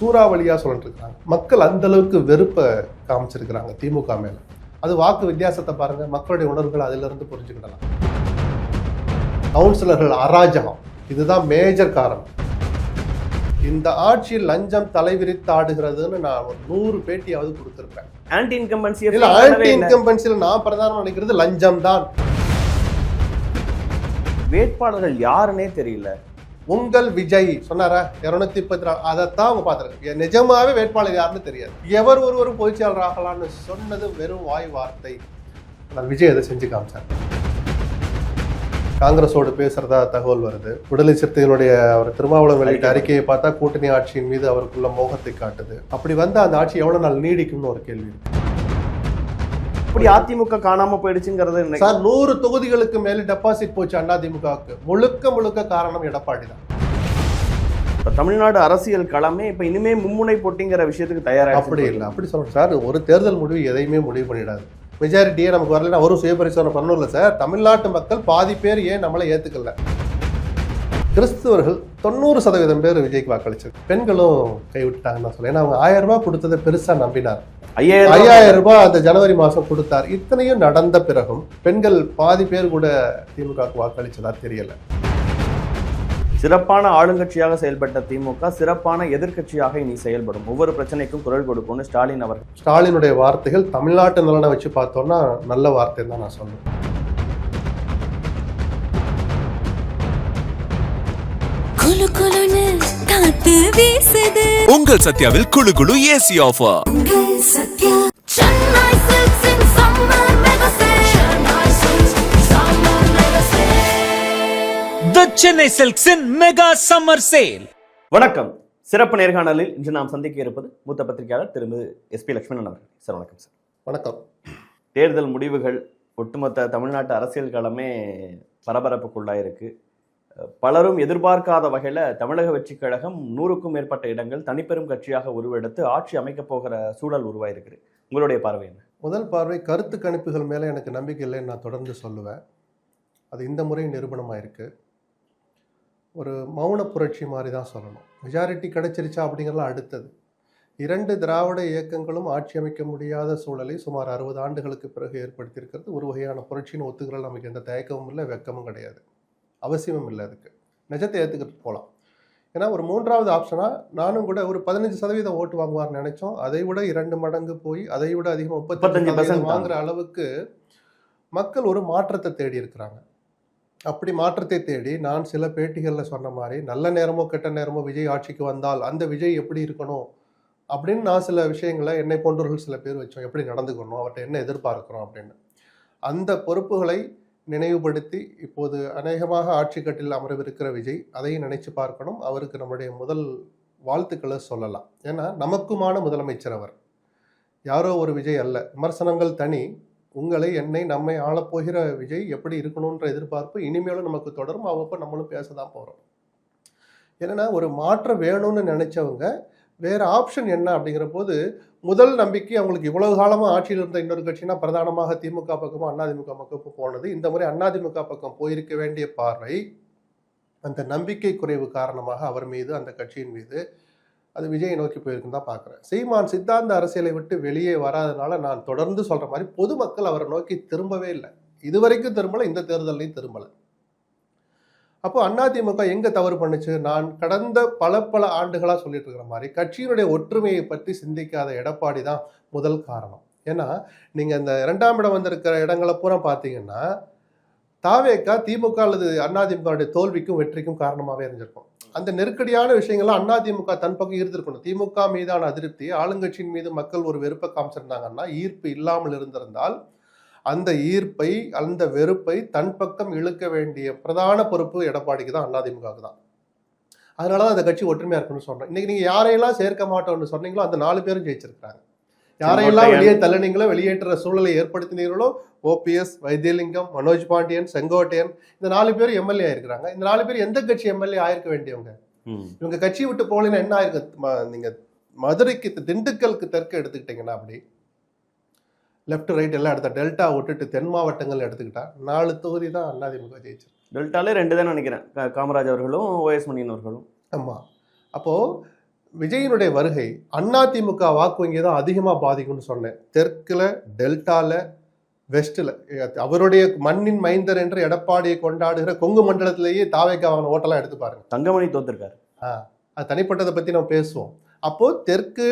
சூறாவளியா சொல்லிட்டு இருக்காங்க. மக்கள் அந்த அளவுக்கு வெறுப்பை காமிச்சிருக்கிறாங்க திமுக மேல. அது வாக்கு வித்தியாசத்தை பாருங்க, மக்களுடைய உணர்வுகள் அதிலிருந்து இருந்து புரிஞ்சுக்கிடலாம். கவுன்சிலர்கள் அராஜகம், இதுதான் மேஜர் காரணம். இந்த ஆட்சியில் லஞ்சம் தலைவிரித்தாடுகிறதுன்னு நான் ஒரு 100 பேட்டியாவது கொடுத்திருப்பேன். ஆன்டி இன்கம்பன்சில நான் பிரதானம் நினைக்கிறது லஞ்சம் தான். வேட்பாளர்கள் யாருன்னே தெரியல. உங்கள் விஜய் சொன்னாரா 234, அதைத்தான் அவங்க பார்த்துருக்காங்க. நிஜமாவே வேட்பாளர் யாருன்னு தெரியாது. எவர் ஒருவரும் பொதுச்செயலாளர் ஆகலான்னு சொன்னது வெறும் வாய் வார்த்தை. விஜய் அதை செஞ்சு காமிச்சார். காங்கிரஸோடு பேசுறதா தகவல் வருது. விடுதலை சிறுத்தைகளுடைய அவர் திருமாவளவன் வெளியிட்ட அறிக்கையை பார்த்தா கூட்டணி ஆட்சியின் மீது அவருக்குள்ள மோகத்தை காட்டுது. அப்படி வந்து அந்த ஆட்சி எவ்வளவு நாள் நீடிக்கும்னு ஒரு கேள்வி. இப்படி அதிமுக காணாம போயிடுச்சுங்கிறது சார், 100 தொகுதிகளுக்கு மேல டெபாசிட் போச்சு அதிமுகவுக்கு. முழுக்க காரணம் எடப்பாடி தான். தமிழ்நாடு அரசியல் களமே இப்ப இனிமே மும்முனை போட்டிங்கிற விஷயத்துக்கு தயாரா. அப்படி இல்லை, அப்படி சொல்றேன் சார். ஒரு தேர்தல் முடிவு எதையுமே முடிவு பண்ணிடாது. மெஜாரிட்டியே நமக்கு வரலன்னா அவரும் சுய பரிசோதனை பண்ணணும் இல்லை சார். தமிழ்நாட்டு மக்கள் பாதி பேர் ஏன் நம்மளை ஏற்றுக்கல? கிறிஸ்துவர்கள் 90% பேர் விஜய்க்கு வாக்களிச்சது. பெண்களும் கைவிட்டாங்கன்னு நான் சொல்ல. ஏன்னா அவங்க 1000 ரூபாய் கொடுத்ததை பெருசா நம்பினார். 5000 ரூபாய் அந்த ஜனவரி மாசம் கொடுத்தார். இத்தனையும் நடந்த பிறகும் பெண்கள் பாதி பேர் கூட திமுகவுக்கு வாக்களிச்சதா தெரியல. சிறப்பான ஆளுங்கட்சியாக செயல்பட்ட திமுக சிறப்பான எதிர்கட்சியாக இனி செயல்படும். ஒவ்வொரு பிரச்சனைக்கும் குரல் கொடுக்கும்னு ஸ்டாலின் அவர்கள். ஸ்டாலினுடைய வார்த்தைகள் தமிழ்நாட்டு நலனை வச்சு பார்த்தோம்னா நல்ல வார்த்தை தான் நான் சொல்லுவேன். உங்கள் சத்யாவில் குளு குளு ஏசி ஆஃபர். சென்னை சில்க்ஸின் மெகா சம்மர் சேல். வணக்கம். சிறப்பு நேர்காணலில் இன்று நாம் சந்திக்க இருப்பது மூத்த பத்திரிகையாளர் திருமதி SP லட்சுமணன் அவர்கள். சார் வணக்கம். சார் வணக்கம். தேர்தல் முடிவுகள் ஒட்டுமொத்த தமிழ்நாட்டு அரசியல் களமே பரபரப்புக்குள்ளாயிருக்கு. பலரும் எதிர்பார்க்காத வகையில் தமிழக வெற்றி கழகம் 100க்கும் மேற்பட்ட இடங்கள் தனிப்பெரும் கட்சியாக உருவெடுத்து ஆட்சி அமைக்க போகிற சூழல் உருவாயிருக்கு. உங்களுடைய பார்வை என்ன? முதல் பார்வை, கருத்து கணிப்புகள் மேலே எனக்கு நம்பிக்கை இல்லைன்னு நான் தொடர்ந்து சொல்லுவேன். அது இந்த முறை நிரூபணமாயிருக்கு. ஒரு மௌன புரட்சி மாதிரி தான் சொல்லணும். மெஜாரிட்டி கிடைச்சிருச்சா அப்படிங்கிறலாம் அடுத்தது. 2 திராவிட இயக்கங்களும் ஆட்சி அமைக்க முடியாத சூழலை சுமார் 60 ஆண்டுகளுக்கு பிறகு ஏற்படுத்தியிருக்கிறது ஒரு வகையான புரட்சின்னு ஒத்துக்கிறது. நமக்கு எந்த தயக்கமும் இல்லை, வெக்கமும் கிடையாது, அவசியமும் இல்லை. அதுக்கு நிஜத்தை ஏற்றுக்கிட்டு போகலாம். ஏன்னா ஒரு 3வது ஆப்ஷனாக நானும் கூட ஒரு 15% ஓட்டு வாங்குவார்னு நினைச்சோம். அதை விட 2 மடங்கு போய் அதை விட அதிகமாக 35% வாங்குற அளவுக்கு மக்கள் ஒரு மாற்றத்தை தேடி இருக்கிறாங்க. அப்படி மாற்றத்தை தேடி நான் சில பேட்டிகளில் சொன்ன மாதிரி நல்ல நேரமோ கெட்ட நேரமோ விஜய் ஆட்சிக்கு வந்தால் அந்த விஜய் எப்படி இருக்கணும் அப்படின்னு நான் சில விஷயங்களை என்னை போன்றவர்கள் சில பேர் வச்சோம். எப்படி நடந்துக்கணும், அவர்கிட்ட என்ன எதிர்பார்க்கிறோம் அப்படின்னு அந்த பொறுப்புகளை நினைவுபடுத்தி இப்போது அநேகமாக ஆட்சி கட்டில் அமரவிருக்கிற விஜய் அதையும் நினைச்சு பார்க்கணும். அவருக்கு நம்முடைய முதல் வாழ்த்துக்களை சொல்லலாம். ஏன்னா நமக்குமான முதலமைச்சர் அவர், யாரோ ஒரு விஜய் அல்ல. விமர்சனங்கள் தனி, உங்களை என்னை நம்மை ஆளப்போகிற விஜய் எப்படி இருக்கணுன்ற எதிர்பார்ப்பு இனிமேலும் நமக்கு தொடரும். அவ்வப்போ நம்மளும் பேசதான் போகிறோம். ஏன்னா ஒரு மாற்றம் வேணும்னு நினைச்சவங்க வேற ஆப்ஷன் என்ன அப்படிங்கிற போது முதல் நம்பிக்கை அவங்களுக்கு இவ்வளவு காலமாக ஆட்சியில் இருந்த இன்னொரு கட்சினா பிரதானமாக திமுக பக்கமும் அதிமுக பக்கம் போனது. இந்த முறை அதிமுக பக்கம் போயிருக்க வேண்டிய பார்வை அந்த நம்பிக்கை குறைவு காரணமாக அவர் மீது, அந்த கட்சியின் மீது, அது விஜயை நோக்கி போயிருக்குன்னு தான் பார்க்குறேன். சீமான் சித்தாந்த அரசியலை விட்டு வெளியே வராதனால நான் தொடர்ந்து சொல்கிற மாதிரி பொதுமக்கள் அவரை நோக்கி திரும்பவே இல்லை. இதுவரைக்கும் திரும்பலை, இந்த தேர்தலையும் திரும்பலை. அப்போ அதிமுக எங்கே தவறு பண்ணுச்சு? நான் கடந்த பல ஆண்டுகளாக சொல்லிட்டு இருக்கிற மாதிரி கட்சியினுடைய ஒற்றுமையை பற்றி சிந்திக்காத எடப்பாடி தான் முதல் காரணம். ஏன்னா நீங்கள் இந்த 2ஆம் இடம் வந்திருக்கிற இடங்களை பூரா பார்த்தீங்கன்னா தாவேக்கா திமுக அல்லது அதிமுகவுடைய தோல்விக்கும் வெற்றிக்கும் காரணமாகவே இருந்திருக்கும். அந்த நெருக்கடியான விஷயங்கள்லாம் அதிமுக தன் பக்கம் ஈர்த்திருக்கணும். திமுக மீதான அதிருப்தி, ஆளுங்கட்சியின் மீது மக்கள் ஒரு வெறுப்பை காமிச்சிருந்தாங்கன்னா, ஈர்ப்பு இல்லாமல் இருந்திருந்தால் அந்த ஈர்ப்பை, அந்த வெறுப்பை தன் பக்கம் இழுக்க வேண்டிய பிரதான பொறுப்பு எடப்பாடிக்கு தான், அதிமுகவுக்கு தான். அதனாலதான் அந்த கட்சி ஒற்றுமையா இருக்குன்னு சொல்றேன். இன்னைக்கு நீங்க யாரையெல்லாம் சேர்க்க மாட்டோம்னு சொன்னீங்களோ அந்த 4 பேரும் ஜெயிச்சிருக்காங்க. யாரையெல்லாம் வெளியே தள்ளினீங்களோ, வெளியேற்ற சூழலை ஏற்படுத்தினீங்களோ, OPS, வைத்தியலிங்கம், மனோஜ் பாண்டியன், செங்கோட்டையன், இந்த 4 பேர் எம்எல்ஏ ஆயிருக்கிறாங்க. இந்த 4 பேர் எந்த கட்சி எம்எல்ஏ ஆயிருக்க வேண்டியவங்க? இவங்க கட்சியை விட்டு போகலன்னா என்ன ஆயிருக்கு? நீங்க மதுரைக்கு, திண்டுக்கலுக்கு தெற்கு எடுத்துக்கிட்டீங்கன்னா, அப்படி லெஃப்ட் ரைட் எல்லாம் எடுத்தா, டெல்டா விட்டுட்டு தென் மாவட்டங்கள் எடுத்துக்கிட்டா 4 தொகுதி தான் அதிமுக ஜெயிச்சு. டெல்டாலே 2 தான் நினைக்கிறேன், காமராஜ் அவர்களும் OS மணியன் அவர்களும். ஆமா. அப்போ விஜயினுடைய வருகை அதிமுக வாக்கு வங்கி தான் அதிகமாக பாதிக்கும்னு சொன்னேன். தெற்குல, டெல்டால, வெஸ்ட்ல அவருடைய மண்ணின் மைந்தர் என்று எடப்பாடியை கொண்டாடுகிற கொங்கு மண்டலத்திலேயே தாவேக்கா வாங்கின ஓட்டெல்லாம் எடுத்து பாருங்க. தங்கமணி தோத்திருக்காரு. அது தனிப்பட்டதை பத்தி நம்ம பேசுவோம். அப்போ தெற்கு,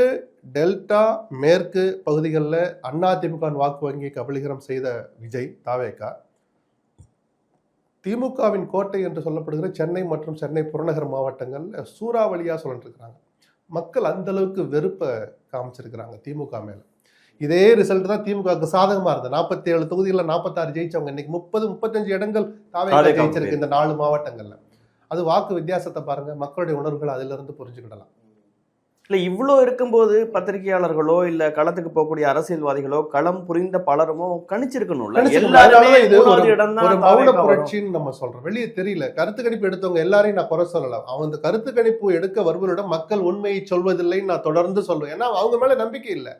டெல்டா, மேற்கு பகுதிகளில் அதிமுக வாக்கு வங்கியை கபலீகரம் செய்த விஜய் தாவேக்கா திமுகவின் கோட்டை என்று சொல்லப்படுகிற சென்னை மற்றும் சென்னை புறநகர் மாவட்டங்கள்ல சூறாவளியா சொல்லிட்டு இருக்கிறாங்க. மக்கள் அந்த அளவுக்கு வெறுப்பை காமிச்சிருக்கிறாங்க திமுக மேல. இதே ரிசல்ட் தான் திமுகவுக்கு சாதகமா இருந்தது. 47 தொகுதிகளில் 46 ஜெயிச்சவங்க இன்னைக்கு 30-35 இடங்கள் தாவேக்கா ஜெயிச்சிருக்கு இந்த 4 மாவட்டங்கள்ல. அது வாக்கு வித்தியாசத்தை பாருங்க, மக்களுடைய உணர்வுகள் அதுல இருந்து புரிஞ்சுக்கிடலாம். இல்ல இவ்வளோ இருக்கும்போது பத்திரிகையாளர்களோ இல்ல களத்துக்கு போகக்கூடிய அரசியல்வாதிகளோ களம் புரிந்த பலருமோ கணிச்சிருக்கணும்ல. இது ஒரு மௌன புரட்சின்னு நம்ம சொல்றோம். வெளியே தெரியல. கருத்து கணிப்பு எடுத்தவங்க எல்லாரையும் நான் குறை சொல்லலாம். அவங்க கருத்து கணிப்பு எடுக்க வருவரிடம் மக்கள் உண்மையை சொல்வதில்லைன்னு நான் தொடர்ந்து சொல்லுவேன். ஏன்னா அவங்க மேல நம்பிக்கை இல்லை.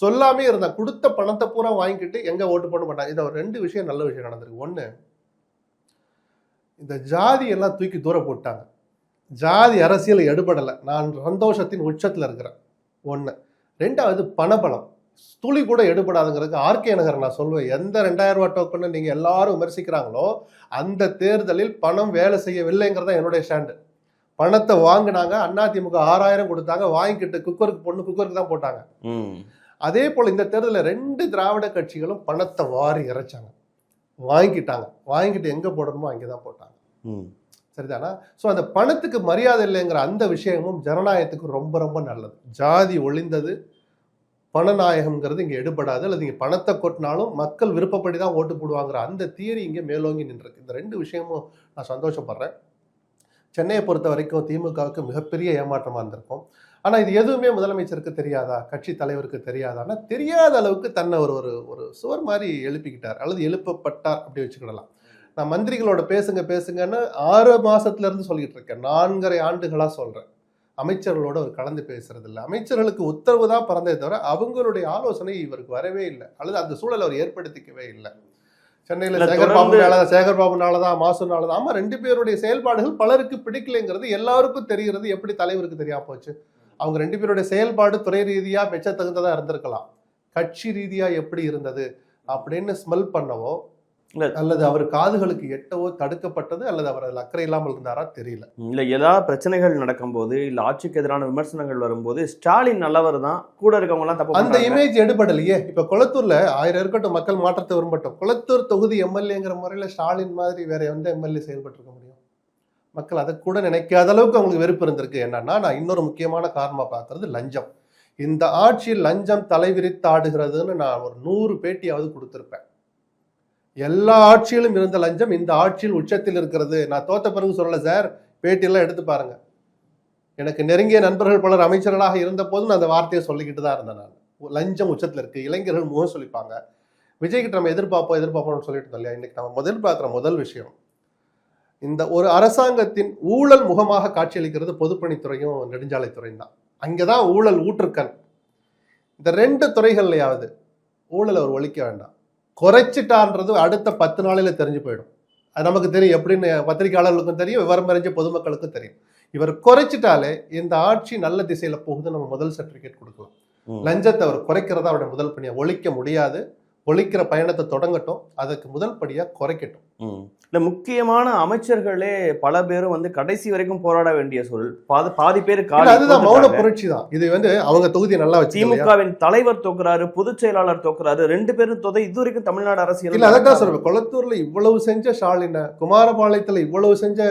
சொல்லாமே இருந்தா கொடுத்த பணத்தை பூரா வாங்கிக்கிட்டு எங்க ஓட்டு போட மாட்டாங்க. இதை 2 விஷயம் நல்ல விஷயம் நடந்திருக்கு. ஒண்ணு, இந்த ஜாதி எல்லாம் தூக்கி தூர போட்டாங்க. ஜாதி அரசியல் எடுபடலை. நான் சந்தோஷத்தின் உச்சத்தில் இருக்கிறேன். 1. 2வது பணபலம் துளி கூட எடுபடாதுங்கிறதுக்கு ஆர்கே நகர் நான் சொல்லுவேன். எந்த 2000 ரூபாய் டோக்கன் நீங்க எல்லாரும் விமர்சிக்கிறாங்களோ அந்த தேர்தலில் பணம் வேலை செய்யவில்லைங்கிறத என்னுடைய ஸ்டாண்டு. பணத்தை வாங்கினாங்க, அதிமுக 6000 கொடுத்தாங்க, வாங்கிக்கிட்டு குக்கருக்கு தான் போட்டாங்க. அதே போல இந்த தேர்தலில் 2 திராவிட கட்சிகளும் பணத்தை வாரி இறைச்சாங்க, வாங்கிட்டு எங்க போடணுமோ அங்கேதான் போட்டாங்க. சரிதானா? ஸோ அந்த பணத்துக்கு மரியாதை இல்லைங்கிற அந்த விஷயமும் ஜனநாயகத்துக்கு ரொம்ப ரொம்ப நல்லது. ஜாதி ஒழிந்தது, பணநாயகம்ங்கிறது இங்கே எடுபடாது. அல்லது இங்கே பணத்தை கொட்டினாலும் மக்கள் விருப்பப்படி தான் ஓட்டு போடுவாங்கிற அந்த தியரி இங்கே மேலோங்கி நின்றுருக்கு. இந்த 2 விஷயமும் நான் சந்தோஷப்படுறேன். சென்னையை பொறுத்த வரைக்கும் திமுகவுக்கு மிகப்பெரிய ஏமாற்றமாக இருந்திருக்கும். ஆனால் இது எதுவுமே முதலமைச்சருக்கு தெரியாதா, கட்சி தலைவருக்கு தெரியாதான்னா தெரியாத அளவுக்கு தன்னை ஒரு சுவர் மாதிரி எழுப்பிக்கிட்டார் அல்லது எழுப்பப்பட்டார் அப்படி வச்சுக்கிடலாம். நான் மந்திரிகளோட பேசுங்கன்னு 6 மாசத்துல இருந்து சொல்லிட்டு இருக்கேன். 4.5 ஆண்டுகளா சொல்றேன். அமைச்சர்களோட அவர் கலந்து பேசுறது இல்லை. அமைச்சர்களுக்கு உத்தரவு தான் பிறந்தே தவிர அவங்களுடைய ஆலோசனை இவருக்கு வரவே இல்லை, அல்லது அந்த சூழலை அவர் ஏற்படுத்திக்கவே இல்லை. சென்னையில சேகர்பாபுனாலதான், மாசுனாலதான். ஆமா, 2 பேருடைய செயல்பாடுகள் பலருக்கு பிடிக்கலைங்கிறது எல்லாருக்கும் தெரிகிறது. எப்படி தலைவருக்கு தெரியாம போச்சு? அவங்க 2 பேருடைய செயல்பாடு துறை ரீதியா மெச்ச தகுந்ததா இருந்திருக்கலாம். கட்சி ரீதியா எப்படி இருந்தது அப்படின்னு ஸ்மெல் பண்ணவோ அல்லது அவர் காதுகளுக்கு எட்டவோ தடுக்கப்பட்டது, அல்லது அவர் அதில் அக்கறை இல்லாமல் இருந்தாரா தெரியல. இல்ல ஏதாவது பிரச்சனைகள் நடக்கும்போது இல்ல ஆட்சிக்கு எதிரான விமர்சனங்கள் வரும்போது ஸ்டாலின் நல்லவர் தான், கூட இருக்கவங்க எல்லாம் தப்பு, அந்த இமேஜ் எடுபடலையே. இப்ப குளத்தூர்ல 1000 இருக்கட்டும், மக்கள் மாற்றத்தை விரும்பட்டும், குளத்தூர் தொகுதி எம்எல்ஏங்கிற முறையில ஸ்டாலின் மாதிரி வேற எந்த எம்எல்ஏ செயல்பட்டு இருக்க முடியும்? மக்கள் அதை கூட நினைக்காத அளவுக்கு அவங்களுக்கு வெறுப்பு இருந்திருக்கு. என்னன்னா, நான் இன்னொரு முக்கியமான காரணமா பார்க்கறது லஞ்சம். இந்த ஆட்சியில் லஞ்சம் தலைவிரித்தாடுகிறதுன்னு நான் ஒரு 100 பேட்டியாவது கொடுத்திருப்பேன். எல்லா ஆட்சியிலும் இருந்த லஞ்சம் இந்த ஆட்சியில் உச்சத்தில் இருக்கிறது. நான் தோத்த பிறகு சொல்லல சார், பேட்டியெல்லாம் எடுத்து பாருங்க. எனக்கு நெருங்கிய நண்பர்கள் பலர் அமைச்சர்களாக இருந்த போதும் நான் அந்த வார்த்தையை சொல்லிக்கிட்டு தான் இருந்தேன். நான் லஞ்சம் உச்சத்தில் இருக்கு. இளைஞர்கள் முகம் சொல்லிப்பாங்க. விஜய்கிட்ட நம்ம எதிர்பார்ப்போம்னு சொல்லிட்டு இருந்தோம் இல்லையா? இன்னைக்கு நம்ம எதிர்பார்க்கிற முதல் விஷயம், இந்த ஒரு அரசாங்கத்தின் ஊழல் முகமாக காட்சியளிக்கிறது பொதுப்பணித்துறையும் நெடுஞ்சாலைத்துறையும் தான். அங்கேதான் ஊழல் ஊற்றுக்கண். இந்த 2 துறைகள்லையாவது ஊழல் அவர் ஒழிக்க வேண்டாம். குறைச்சிட்டான்றது அடுத்த 10 நாளில் தெரிஞ்சு போயிடும். அது நமக்கு தெரியும், எப்படின்னு பத்திரிகையாளர்களுக்கும் தெரியும், விவரம் அறிஞ்ச பொதுமக்களுக்கும் தெரியும். இவர் குறைச்சிட்டாலே இந்த ஆட்சி நல்ல திசையில போகுது, நம்ம முதல் சர்டிபிகேட் கொடுக்கலாம். லஞ்சத்தை அவர் குறைக்கிறதா அவருடைய முதல் பணியா. ஒழிக்க முடியாது, ஒழிக்கிற பயணத்தை தொடங்கட்டும், அதுக்கு முதல் படியா குறைக்கட்டும். இல்ல முக்கியமான அமைச்சர்களே பல பேரும் வந்து கடைசி வரைக்கும் போராட வேண்டிய சூழல். பாதி பேர் அதுதான் மௌன புரட்சி தான். இது வந்து அவங்க தொகுதியை நல்லா வச்சு திமுகவின் தலைவர் தோக்குறாரு, பொதுச் செயலாளர் தோக்குறாரு, 2 பேரும் தொகை இது வரைக்கும் தமிழ்நாடு அரசியல். இல்ல அதான் சொல்றேன். குளத்தூர்ல இவ்வளவு செஞ்ச ஸ்டாலின, குமாரபாளையத்துல இவ்வளவு செஞ்ச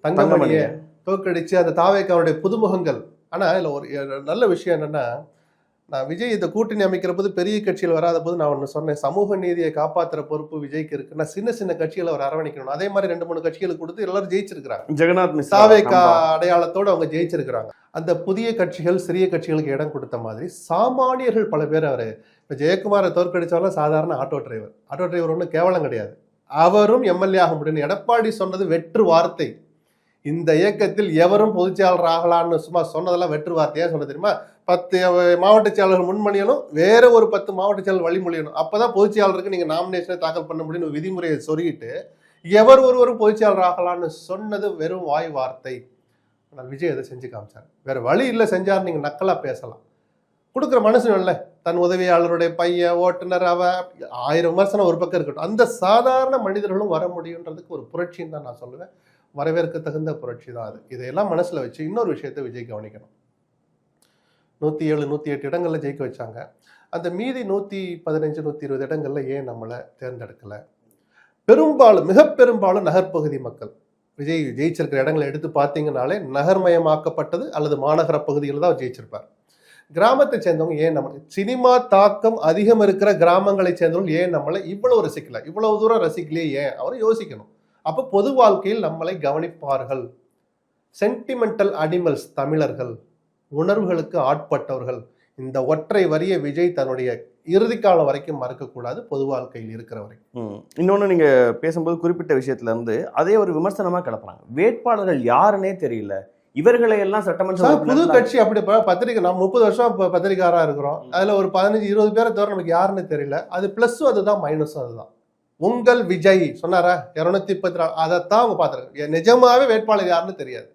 தங்கமணியை தோக்கடிச்சு அந்த தாவேக்காவுடைய புதுமுகங்கள். ஆனா இதுல ஒரு நல்ல விஷயம் என்னன்னா, நான் விஜய் இந்த கூட்டணி அமைக்கிற போது பெரிய கட்சியில் வராத போது நான் ஒன்று சொன்னேன், சமூக நீதியை காப்பாற்றுற பொறுப்பு விஜய்க்கு இருக்குன்னா சின்ன கட்சிகளை அவர் அரவணைக்கணும். அதே மாதிரி 2-3 கட்சிகளுக்கு கொடுத்து எல்லாரும் ஜெயிச்சிருக்கிறாங்க. ஜெகநாத் தாவேக்கா அடையாளத்தோடு அவங்க ஜெயிச்சிருக்கிறாங்க. அந்த புதிய கட்சிகள் சிறிய கட்சிகளுக்கு இடம் கொடுத்த மாதிரி சாமானியர்கள் பல பேர் அவர் இப்போ ஜெயக்குமாரை தோற்கடிச்சாலும் சாதாரண ஆட்டோ டிரைவர் ஒன்றும் கேவலம் கிடையாது. அவரும் எம்எல்ஏ ஆக முடியும். எடப்பாடி சொன்னது வெற்று வார்த்தை. இந்த இயக்கத்தில் எவரும் பொதுச்செயலாளர் ஆகலான்னு சும்மா சொன்னதெல்லாம் வெற்று வார்த்தையா சொல்ல தெரியுமா? 10 மாவட்ட செயலாளர்கள் முன்மொழியணும், வேற ஒரு 10 மாவட்ட செயலர் வழிமொழியணும். அப்பதான் பொதுச்செயலாளருக்கு நீங்க நாமினேஷனை தாக்கல் பண்ண முடியும்னு விதிமுறையை சொருகிட்டு எவர் ஒருவரும் பொதுச்செயலாளர் ஆகலான்னு சொன்னது வெறும் வாய் வார்த்தை. ஆனால் விஜய் அதை செஞ்சு காமிச்சார். வேற வழி இல்லை செஞ்சார். நீங்கள் நக்கலாக பேசலாம், கொடுக்குற மனசு இல்லை. தன் உதவியாளருடைய பையன், ஓட்டுநர், அவ 1000 விமர்சனம் ஒரு பக்கம் இருக்கட்டும், அந்த சாதாரண மனிதர்களும் வர முடியுன்றதுக்கு ஒரு புரட்சின்னு தான் நான் சொல்லுவேன். வரவேற்க தகுந்த புரட்சி தான் அது. இதையெல்லாம் மனசில் வச்சு இன்னொரு விஷயத்தை விஜய் கவனிக்கணும். 107 108 இடங்களில் ஜெயிக்க வச்சாங்க. அந்த மீதி 115 120 இடங்களில் ஏன் நம்மளை தேர்ந்தெடுக்கலை? பெரும்பாலும், மிக பெரும்பாலும் நகர்ப்பகுதி மக்கள். விஜய் ஜெயிச்சிருக்கிற இடங்களை எடுத்து பார்த்தீங்கன்னாலே நகர்மயமாக்கப்பட்டது அல்லது மாநகர பகுதிகளில் தான் ஜெயிச்சிருப்பார். கிராமத்தை சேர்ந்தவங்க ஏன் நம்ம, சினிமா தாக்கம் அதிகம் இருக்கிற கிராமங்களை சேர்ந்தவங்க ஏன் நம்மளை இவ்வளவு ரசிக்கல, இவ்வளவு தூரம் ரசிக்கலையே, ஏன் அவர் யோசிக்கணும். அப்போ பொது வாழ்க்கையில் நம்மளை கவனிப்பார்கள். சென்டிமெண்டல் அனிமல்ஸ் தமிழர்கள், உணர்வுகளுக்கு ஆட்பட்டவர்கள். இந்த ஒற்றை வரிய விஜய் தன்னுடைய இறுதி காலம் வரைக்கும் மறக்கக்கூடாது, பொது வாழ்க்கையில் இருக்கிற வரைக்கும். இன்னொன்று நீங்கள் பேசும்போது குறிப்பிட்ட விஷயத்துல இருந்து அதே ஒரு விமர்சனமாக கிளப்புறாங்க. வேட்பாளர்கள் யாருன்னே தெரியல, இவர்களை எல்லாம் சட்டமன்ற புது கட்சி அப்படி பத்திரிகை, நம்ம 30 வருஷம் பத்திரிகாரா இருக்கிறோம், அதுல ஒரு 15-20 பேரை தவிர நமக்கு யாருன்னு தெரியல. அது பிளஸும் அதுதான், மைனஸும் அதுதான். உங்கள் விஜய் சொன்னாரா 234, அதைத்தான் அவங்க பார்த்துருக்காங்க. நிஜமாவே வேட்பாளர் யாருன்னு தெரியாது.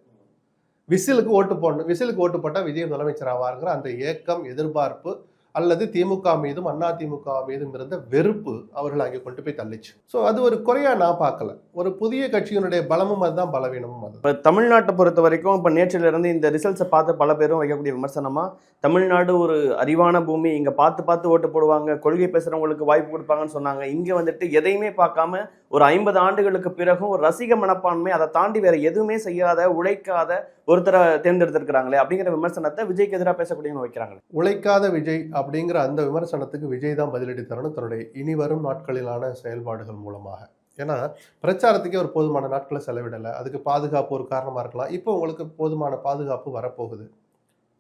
விசிலுக்கு ஓட்டு போடணும், விசிலுக்கு ஓட்டு போட்டால் விஜய் முதலமைச்சர் ஆவாருங்கிற அந்த ஏக்கம், எதிர்பார்ப்பு, அல்லது திமுக மீதும் அண்ணா திமுக மீதும் இருந்த வெறுப்பு அவர்கள் அங்கே கொண்டு போய் தள்ளிச்சு. ஸோ அது ஒரு குறையா நான் பார்க்கல. ஒரு புதிய கட்சியினுடைய பலமும் அதுதான், பலவீனமும் அது. இப்போ தமிழ்நாட்டை பொறுத்த வரைக்கும் இப்போ நேற்றிலிருந்து இந்த ரிசல்ட்ஸை பார்த்து பல பேரும் வைக்கக்கூடிய விமர்சனமா, தமிழ்நாடு ஒரு அறிவான பூமி, இங்கே பார்த்து ஓட்டு போடுவாங்க, கொள்கை பேசுகிறவங்களுக்கு வாய்ப்பு கொடுப்பாங்கன்னு சொன்னாங்க. இங்கே வந்துட்டு எதையுமே பார்க்காம ஒரு 50 ஆண்டுகளுக்கு பிறகும் ஒரு ரசிக மனப்பான்மை, அதை தாண்டி வேற எதுவுமே செய்யாத, உழைக்காத ஒருத்தரை தேர்ந்தெடுத்திருக்கிறாங்களே அப்படிங்கிற விமர்சனத்தை விஜய்க்கு எதிராக பேசக்கூடியவங்க வைக்கிறாங்களே. உழைக்காத விஜய் அப்படிங்கிற அந்த விமர்சனத்துக்கு விஜய் தான் பதிலடி தரணும் தன்னுடைய இனி வரும் நாட்களிலான செயல்பாடுகள் மூலமாக. ஏன்னா பிரச்சாரத்துக்கே ஒரு போதுமான நாட்களை செலவிடலை, அதுக்கு பாதுகாப்பு ஒரு காரணமாக இருக்கலாம். இப்போ உங்களுக்கு போதுமான பாதுகாப்பு வரப்போகுது,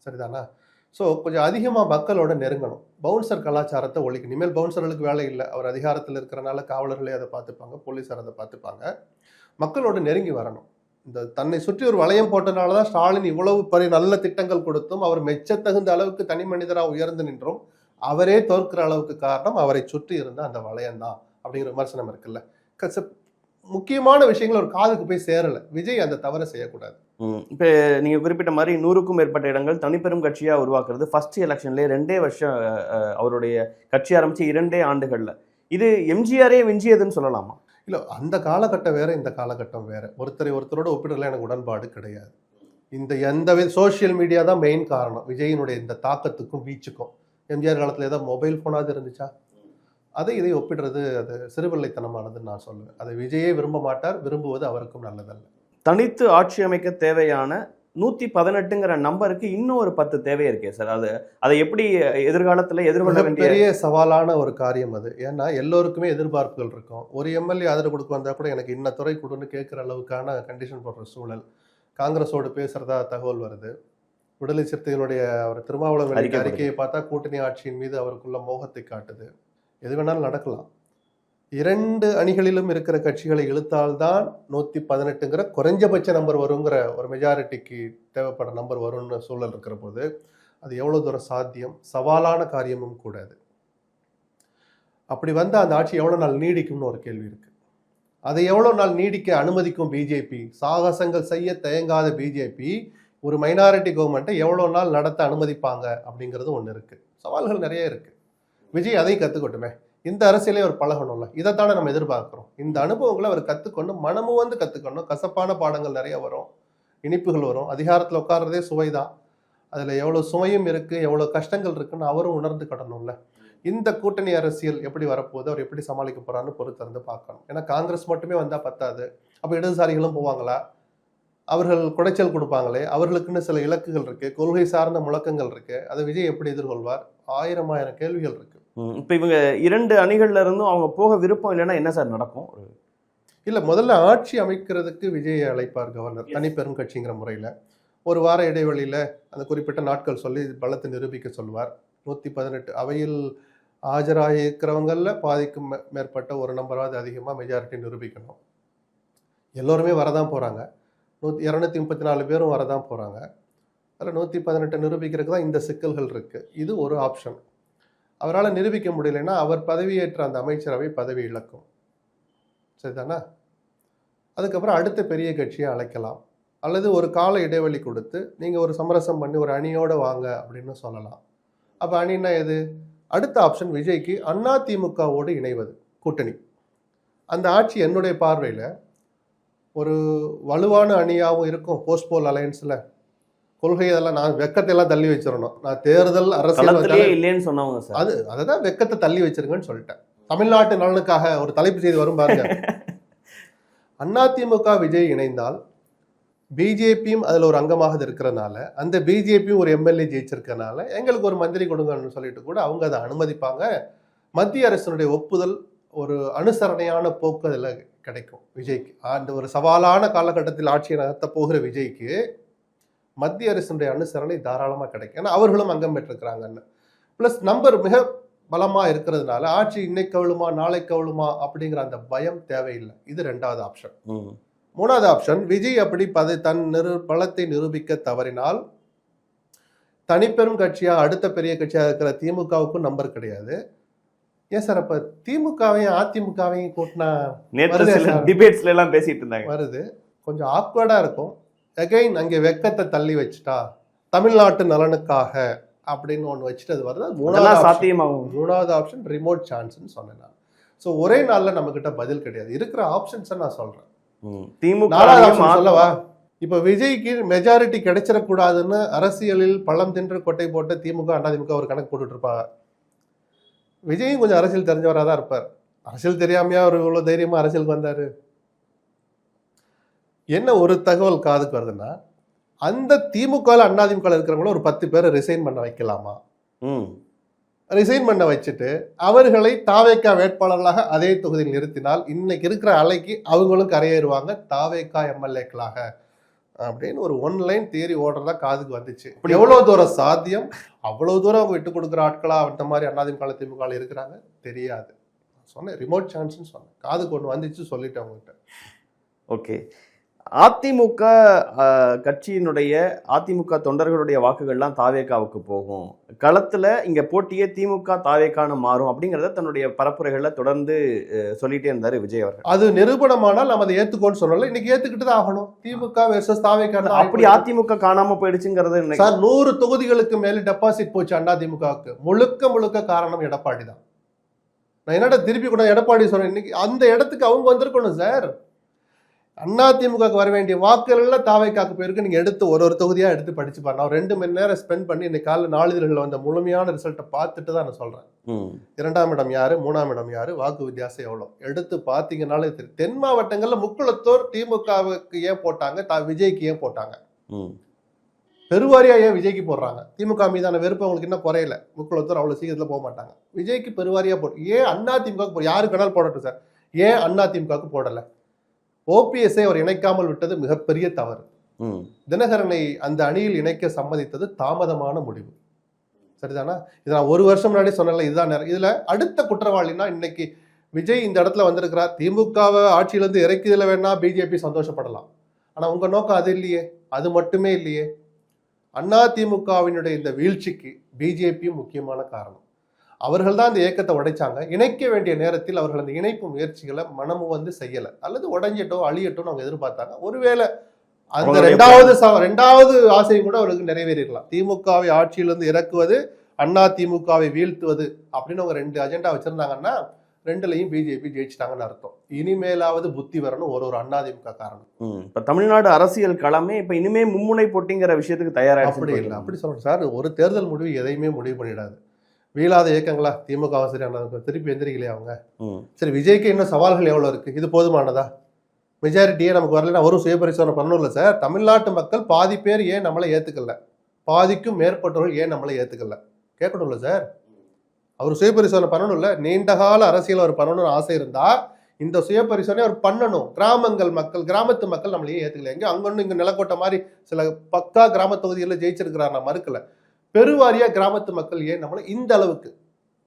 சரிதானா? ஸோ கொஞ்சம் அதிகமாக மக்களோட நெருங்கணும். பவுன்சர் கலாச்சாரத்தை ஒழிக்கணும். இனிமேல் பவுன்சர்களுக்கு வேலை இல்லை, அவர் அதிகாரத்தில் இருக்கிறனால காவலர்களே அதை பார்த்துப்பாங்க, போலீஸார் அதை பார்த்துப்பாங்க. மக்களோட நெருங்கி வரணும். இந்த தன்னை சுற்றி ஒரு வளையம் போட்டனால தான் ஸ்டாலின் இவ்வளவு பெரிய நல்ல திட்டங்கள் கொடுத்தும் அவர் மெச்சத்தகுந்த அளவுக்கு தனி மனிதராக உயர்ந்து நின்றும் அவரே தோற்கிற அளவுக்கு காரணம் அவரை சுற்றி இருந்த அந்த வளையம் தான் அப்படிங்கிற விமர்சனம் இருக்குல்ல. முக்கியமான விஷயங்கள் ஒரு காதுக்கு போய் சேரலை. விஜய் அந்த தவறை செய்யக்கூடாது. இப்போ நீங்கள் குறிப்பிட்ட மாதிரி 100க்கும் மேற்பட்ட இடங்கள் தனிப்பெரும் கட்சியாக உருவாக்குறது ஃபர்ஸ்ட் எலெக்ஷன்லேயே 2 வருஷம் அவருடைய கட்சி ஆரம்பித்து 2 ஆண்டுகளில் இது எம்ஜிஆரே விஞ்சியதுன்னு சொல்லலாமா? இல்லை, அந்த காலகட்டம் வேற, இந்த காலகட்டம் வேற. ஒருத்தரோட ஒப்பிடல எனக்கு உடன்பாடு கிடையாது. இந்த எந்த சோசியல் மீடியா தான் மெயின் காரணம் விஜயினுடைய இந்த தாக்கத்துக்கும் வீச்சுக்கும். எம்ஜிஆர் காலத்தில் ஏதாவது மொபைல் ஃபோனாவது இருந்துச்சா? இதை ஒப்பிடுறது அது சிறுபிள்ளைத்தனமானதுன்னு நான் சொல்லுவேன். அதை விஜயே விரும்ப மாட்டார், விரும்புவது அவருக்கும் நல்லதல்ல. தனித்து ஆட்சி அமைக்க தேவையான 118ங்கிற நம்பருக்கு இன்னும் ஒரு 10 தேவை இருக்கே சார். அதை எப்படி எதிர்காலத்தில் எதிர்கொள்ள வேண்டிய பெரிய சவாலான ஒரு காரியம் அது. ஏன்னா எல்லோருக்குமே எதிர்பார்ப்புகள் இருக்கும். ஒரு எம்எல்ஏ ஆதரவு கொடுக்க வந்தால் கூட எனக்கு இன்ன துறை கொடுன்னு கேட்குற அளவுக்கான கண்டிஷன் போடுற சூழல். காங்கிரஸோடு பேசுறதா தகவல் வருது. விடுதலை சிறுத்தைகளுடைய அவர் திருமாவளவன் அறிக்கையை பார்த்தா கூட்டணி ஆட்சியின் மீது அவருக்குள்ள மோகத்தை காட்டுது. எது வேணாலும் நடக்கலாம். 2 அணிகளிலும் இருக்கிற கட்சிகளை இழுத்தால்தான் 118ங்கிற குறைஞ்சபட்ச நம்பர் வருங்கிற ஒரு மெஜாரிட்டிக்கு தேவைப்பட நம்பர் வரும்னு சூழல் இருக்கிற போது அது எவ்வளோ தூரம் சாத்தியம், சவாலான காரியமும் கூட. அது அப்படி வந்தால் அந்த ஆட்சி எவ்வளோ நாள் நீடிக்கும்னு ஒரு கேள்வி இருக்கு. அதை எவ்வளோ நாள் நீடிக்க அனுமதிக்கும் பிஜேபி? சாகசங்கள் செய்ய தயங்காத பிஜேபி ஒரு மைனாரிட்டி கவர்மெண்ட்டை எவ்வளோ நாள் நடத்த அனுமதிப்பாங்க அப்படிங்கிறது ஒன்று இருக்கு. சவால்கள் நிறைய இருக்கு. விஜய் அதையும் கற்றுக்கட்டுமே. இந்த அரசியலே அவர் பழகணும்ல, இதைத்தானே நம்ம எதிர்பார்க்குறோம். இந்த அனுபவங்களை அவர் கற்றுக்கொண்டு மனமும் வந்து கற்றுக்கணும். கசப்பான பாடங்கள் நிறைய வரும், இனிப்புகள் வரும். அதிகாரத்தில் உட்கார்றதே சுவைதான். அதில் எவ்வளோ சுவையும் இருக்குது, எவ்வளோ கஷ்டங்கள் இருக்குன்னு அவரும் உணர்ந்து கடணும்ல. இந்த கூட்டணி அரசியல் எப்படி வரப்போகுது, அவர் எப்படி சமாளிக்க போகிறான்னு பொறுத்திருந்து பார்க்கணும். ஏன்னா காங்கிரஸ் மட்டுமே வந்தால் பத்தாது. அப்போ இடதுசாரிகளும் போவாங்களா? அவர்கள் குடைச்சல் கொடுப்பாங்களே, அவர்களுக்குன்னு சில இலக்குகள் இருக்கு, கொள்கை சார்ந்த முழக்கங்கள் இருக்கு. அதை விஜய் எப்படி எதிர்கொள்வார்? 1000 கேள்விகள் இருக்கு. இப்போ இவங்க 2 அணிகள்ல இருந்தும் அவங்க போக விருப்பம் இல்லைன்னா என்ன சார் நடக்கும்? இல்லை, முதல்ல ஆட்சி அமைக்கிறதுக்கு விஜய் அழைப்பார் கவர்னர், தனிப்பெரும் கட்சிங்கிற முறையில். ஒரு வார இடைவெளியில் அந்த குறிப்பிட்ட நாட்கள் சொல்லி பலத்தை நிரூபிக்க சொல்லுவார். 118 அவையில் ஆஜராகிருக்கிறவங்களில் பாதிக்கும் மேற்பட்ட ஒரு நம்பராவது அதிகமாக மெஜாரிட்டி நிரூபிக்கணும். எல்லோருமே வரதான் போகிறாங்க. 234 பேரும் வரதான் போகிறாங்க. அதில் 118 நிரூபிக்கிறதுக்கு தான் இந்த சிக்கல்கள் இருக்குது. இது ஒரு ஆப்ஷன். அவரால் நிரூபிக்க முடியலைன்னா அவர் பதவியேற்ற அந்த அமைச்சரவை பதவி இழக்கும், சரிதானா? அதுக்கப்புறம் அடுத்த பெரிய கட்சியை அழைக்கலாம். அல்லது ஒரு கால இடைவெளி கொடுத்து நீங்கள் ஒரு சமரசம் பண்ணி ஒரு அணியோடு வாங்க அப்படின்னு சொல்லலாம். அப்போ அணின்னா எது? அடுத்த ஆப்ஷன் விஜய்க்கு அதிமுகவோடு இணைவது, கூட்டணி. அந்த ஆட்சி என்னுடைய பார்வையில் ஒரு வலுவான அணியாகவும் இருக்கும். போஸ்ட்போல் அலையன்ஸில் கொள்கை இதெல்லாம் நான் வெக்கத்தையெல்லாம் தள்ளி வச்சிடணும். நான் தேர்தல் அரசியல் இல்லைன்னு சொன்னவங்க சார். அதை தான் வெக்கத்தை தள்ளி வச்சிருங்கன்னு சொல்லிட்டேன். தமிழ்நாட்டு நலனுக்காக ஒரு தலைப்பு செய்தி வரும் பாருங்க. அதிமுக விஜய் இணைந்தால் பிஜேபியும் அதில் ஒரு அங்கமாக இருக்கிறதுனால, அந்த பிஜேபியும் ஒரு எம்எல்ஏ ஜெயிச்சிருக்கனால எங்களுக்கு ஒரு மந்திரி கொடுங்கன்னு சொல்லிட்டு கூட அவங்க அதை அனுமதிப்பாங்க. மத்திய அரசினுடைய ஒப்புதல், ஒரு அனுசரணையான போக்கு அதில் கிடைக்கும் விஜய்க்கு. அந்த ஒரு சவாலான காலகட்டத்தில் ஆட்சியை நடத்த போகிற விஜய்க்கு மத்திய அரசினுடைய அனுசரணை தாராளமாக கிடைக்கும். ஏன்னா அவர்களும் அங்கம் பெற்றிருக்கிறாங்கன்னு. ப்ளஸ் நம்பர் மிக பலமாக இருக்கிறதுனால ஆட்சி இன்னைக்கு கவுளுமா நாளை கவுளுமா அப்படிங்கிற அந்த பயம் தேவையில்லை. இது 2வது ஆப்ஷன். 3வது ஆப்ஷன், விஜய் அப்படி தன் பலத்தை நிரூபிக்க தவறினால் தனிப்பெரும் கட்சியாக அடுத்த பெரிய கட்சியாக இருக்கிற திமுகவுக்கும் நம்பர் கிடையாது. ஏன் சார் அப்ப திமுகவையும் அதிமுகவையும் கூட்டினா டிபேட்ஸ்ல எல்லாம் பேசிட்டு இருந்தாங்க, வருது கொஞ்சம் ஆக்வர்டா இருக்கும். அகைன் அங்கே வெக்கத்தை தள்ளி வச்சுட்டா தமிழ்நாட்டு நலனுக்காக அப்படின்னு ஒன்று வச்சுட்டு அது வருது. 3வது ஆப்ஷன் ரிமோட் சான்ஸ்ன்னு சொன்னேன் நான். ஸோ ஒரே நாளில் நம்ம கிட்ட பதில் கிடையாது. இருக்கிற ஆப்ஷன்ஸை நான் சொல்றேன். சொல்லவா? இப்ப விஜய்க்கு மெஜாரிட்டி கிடைச்சிடக்கூடாதுன்னு அரசியலில் பள்ளம் தின்று கொட்டை போட்டு திமுக அதிமுக ஒரு கணக்கு போட்டுட்டு இருப்பாங்க. விஜயும் கொஞ்சம் அரசியல் தெரிஞ்சவராக தான் இருப்பார். அரசியல் தெரியாமையா அவர் இவ்வளவு தைரியமா அரசியலுக்கு வந்தாரு? என்ன ஒரு தகவல் காதுக்கு வருதுன்னா, அந்த திமுக அதிமுக இருக்கிறவங்களும் ஒரு 10 பேரை ரிசைன் பண்ண வைக்கலாமா? ரிசைன் பண்ண வச்சுட்டு அவர்களை தாவேக்கா வேட்பாளர்களாக அதே தொகுதியில் நிறுத்தினால் இன்னைக்கு இருக்கிற அலைக்கு அவங்களும் கரையேறுவாங்க தாவேக்கா எம்எல்ஏக்களாக அப்படின்னு ஒரு ஒன்லைன் தியரி ஓடுறதா காதுக்கு வந்துச்சு. எவ்வளவு தூரம் சாத்தியம், அவ்வளவு தூரம் அவங்க விட்டு கொடுக்குற ஆட்களா அந்த மாதிரி அதிமுக திமுக இருக்கிறாங்க தெரியாது. சொன்னேன் ரிமோட் சான்ஸ்ன்னு சொன்னேன். காதுக்கு ஒன்று வந்துச்சு சொல்லிட்டேன் அவங்ககிட்ட. ஓகே, அதிமுக கட்சியினுடைய அதிமுக தொண்டர்களுடைய வாக்குகள்லாம் தாவேக்காவுக்கு போகும், களத்துல இங்க போட்டியே திமுக தாவேக்கான மாறும் அப்படிங்கிறத தன்னுடைய பரப்புரைகள்ல தொடர்ந்து சொல்லிட்டே இருந்தாரு விஜய் அவர்கள். அது நிரூபணமானால் நம்ம அதை ஏத்துக்கோன்னு சொல்லல, இன்னைக்கு ஏத்துக்கிட்டு தான் ஆகணும். திமுக வெர்சஸ் தாவேக்கா அப்படி அதிமுக காணாம போயிடுச்சுங்கிறது சார். 100 தொகுதிகளுக்கு மேல டெபாசிட் போச்சு அதிமுகவுக்கு. முழுக்க காரணம் எடப்பாடி தான். நான் என்னடா திருப்பி கூட எடப்பாடி சொல்றேன். இன்னைக்கு அந்த இடத்துக்கு அவங்க வந்திருக்கணும் சார். அதிமுக வர வேண்டிய வாக்குகள் எல்லாம் தாவேக்காக்கு போயிருக்கு. நீங்க எடுத்து ஒரு தொகுதியா எடுத்து படிச்சு பாருங்க. 2 மணி நேரம் ஸ்பெண்ட் பண்ணி இன்னைக்கு காலைல நாளிதழ்களில் வந்த முழுமையான ரிசல்ட்டை பார்த்துட்டு தான் நான் சொல்றேன். 2ஆம் இடம் யாரு, 3ஆம் இடம் யாரு, வாக்கு வித்தியாசம் எவ்வளவு எடுத்து பாத்தீங்கன்னாலே தெரியும். தென் மாவட்டங்கள்ல முக்குளத்தோர் திமுகவுக்கு ஏன் போட்டாங்க, விஜய்க்கு ஏன் போட்டாங்க, பெருவாரியா ஏன் விஜய்க்கு போடுறாங்க? திமுக மீதான வெறுப்பு அவங்களுக்கு இன்னும் குறையல. முக்குளத்தோர் அவ்வளவு சீக்கிரத்துல போக மாட்டாங்க. விஜய்க்கு பெருவாரியா போட்டு ஏன் அதிமுக யாருக்கு வேணாலும் போடட்டும் சார், ஏன் அதிமுகவுக்கு போடல? ஓபிஎஸ்ஐ அவர் இணைக்காமல் விட்டது மிகப்பெரிய தவறு. தினகரனை அந்த அணியில் இணைக்க சம்மதித்தது தாமதமான முடிவு. சரிதானா? இதை நான் 1 வருஷம் முன்னாடி சொன்னல. இதுதான் நேரம். இதுல அடுத்த குற்றவாளினா இன்னைக்கு விஜய் இந்த இடத்துல வந்திருக்கிறார். திமுகவை ஆட்சியிலிருந்து இறக்கியதுல வேணா பிஜேபி சந்தோஷப்படலாம். ஆனா உங்க நோக்கம் அது இல்லையே, அது மட்டுமே இல்லையே. அதிமுகவினுடைய இந்த வீழ்ச்சிக்கு பிஜேபியும் முக்கியமான காரணம். அவர்கள் தான் இந்த இயக்கத்தை உடைச்சாங்க. இணைக்க வேண்டிய நேரத்தில் அவர்கள் அந்த இணைப்பு முயற்சிகளை மனமும் செய்யல, அல்லது உடைஞ்சிட்டோம் அழியட்டும் அவங்க எதிர்பார்த்தாங்க. ஒருவேளை அந்த ரெண்டாவது ஆசையும் கூட அவர்களுக்கு நிறைவேறிடலாம். திமுகவை ஆட்சியிலிருந்து இறக்குவது, அதிமுகவை வீழ்த்துவது அப்படின்னு அவங்க 2 அஜெண்டா வச்சிருந்தாங்கன்னா 2லையும் பிஜேபி ஜெயிச்சிட்டாங்கன்னு அர்த்தம். இனிமேலாவது புத்தி வரணும் ஒரு அதிமுக காரணம். இப்ப தமிழ்நாடு அரசியல் களமே இப்ப இனிமே மும்முனை போட்டிங்கிற விஷயத்துக்கு தயாரா அப்படி இல்லை. அப்படி சொல்லணும் சார். ஒரு தேர்தல் முடிவு எதையுமே முடிவு பண்ணிடாது. வீழாத இயக்கங்களா திமுக அவசரம் திருப்பி எந்திரிக்கலையே அவங்க. சரி, விஜய்க்கு இன்னும் சவால்கள் எவ்வளவு இருக்கு? இது போதுமானதா? மெஜாரிட்டியே நமக்கு வரலன்னா ஒரு சுயபரிசோதனை பண்ணணும்ல சார். தமிழ்நாட்டு மக்கள் பாதி பேர் ஏன் நம்மளை ஏத்துக்கல, பாதிக்கும் மேற்பட்டவர்கள் ஏன் நம்மளை ஏத்துக்கல கேட்கணும்ல சார். அவர் சுயபரிசோதனை பண்ணணும்ல. நீண்ட கால அரசியல் அவர் பண்ணணும்னு ஆசை இருந்தா இந்த சுயபரிசோதனை அவர் பண்ணணும். கிராமங்கள் மக்கள், கிராமத்து மக்கள் நம்மளையே ஏத்துக்கல. எங்க அங்கொன்னு இங்க நிலக்கோட்டை மாதிரி சில பக்கா கிராம தொகுதிகளில் ஜெயிச்சிருக்கிறார், நான் மறுக்கல. பெருவாரியா கிராமத்து மக்கள் ஏன் நம்மளை இந்த அளவுக்கு,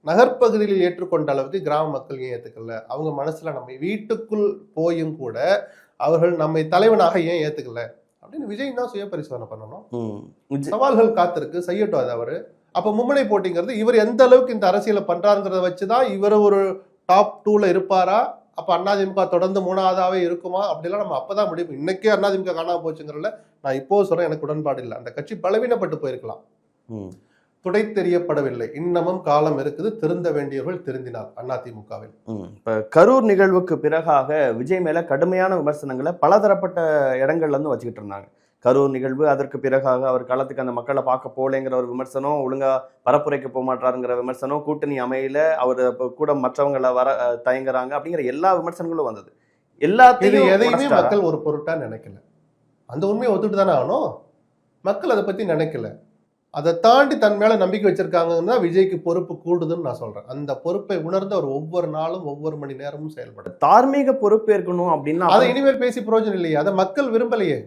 நகர்ப்பகுதியில் ஏற்றுக்கொண்ட அளவுக்கு கிராம மக்கள் ஏன் ஏத்துக்கல? அவங்க மனசுல நம்ம வீட்டுக்குள் போயும் கூட அவர்கள் நம்மை தலைவனாக ஏன் ஏத்துக்கல அப்படின்னு விஜய் தான் சுய பரிசோதனை பண்ணணும். சவால்கள் காத்திருக்கு, செய்யட்டும் அது அவரு. அப்ப மும்முனை போட்டிங்கிறது இவர் எந்த அளவுக்கு இந்த அரசியலை பண்றாருங்கிறத வச்சுதான் இவர் ஒரு டாப் 2ல இருப்பாரா அப்ப அதிமுக தொடர்ந்து 3வதாவே இருக்குமா அப்படிலாம் நம்ம அப்பதான் முடிவு. இன்னைக்கே அதிமுக காணாம போச்சுங்கிறதுல நான் இப்போ சொல்றேன், எனக்கு உடன்பாடு இல்லை. அந்த கட்சி பலவீனப்பட்டு போயிருக்கலாம், துடை தெரியப்படவில்லை. இன்னமும் காலம் இருக்குது, திருந்த வேண்டியவர்கள் திருந்தினார் அதிமுகவில். இப்ப கரூர் நிகழ்வுக்கு பிறகாக விஜய் மேல கடுமையான விமர்சனங்களை பலதரப்பட்ட இடங்கள்ல இருந்து வச்சுக்கிட்டு இருந்தாங்க. கரூர் நிகழ்வு, அதற்கு பிறகாக அவர் காலத்துக்கு அந்த மக்களை பார்க்க போலேங்கிற ஒரு விமர்சனம், ஒழுங்கா பரப்புரைக்கு போக மாட்டாருங்கிற விமர்சனம், கூட்டணி அமையில அவர் கூட மற்றவங்களை வர தயங்குறாங்க அப்படிங்கிற எல்லா விமர்சனங்களும் வந்தது. எல்லாத்தையும் எதையுமே மக்கள் ஒரு பொருட்டா நினைக்கல. அந்த உண்மையை ஒத்துட்டு தானே ஆகணும். மக்கள் அதை பத்தி நினைக்கல. அதை தாண்டி தன் மேல நம்பிக்கை வச்சிருக்காங்கன்னா விஜய்க்கு பொறுப்பு கூடுதுன்னு நான் சொல்றேன். அந்த பொறுப்பை உணர்ந்து அவர் ஒவ்வொரு நாளும் ஒவ்வொரு மணி நேரமும் செயல்படும். தார்மீக பொறுப்பு ஏற்கணும் அப்படின்னா அதை இனிமேல் பேசி பிரயோஜனம் இல்லையே. அதை மக்கள் விரும்பலையே,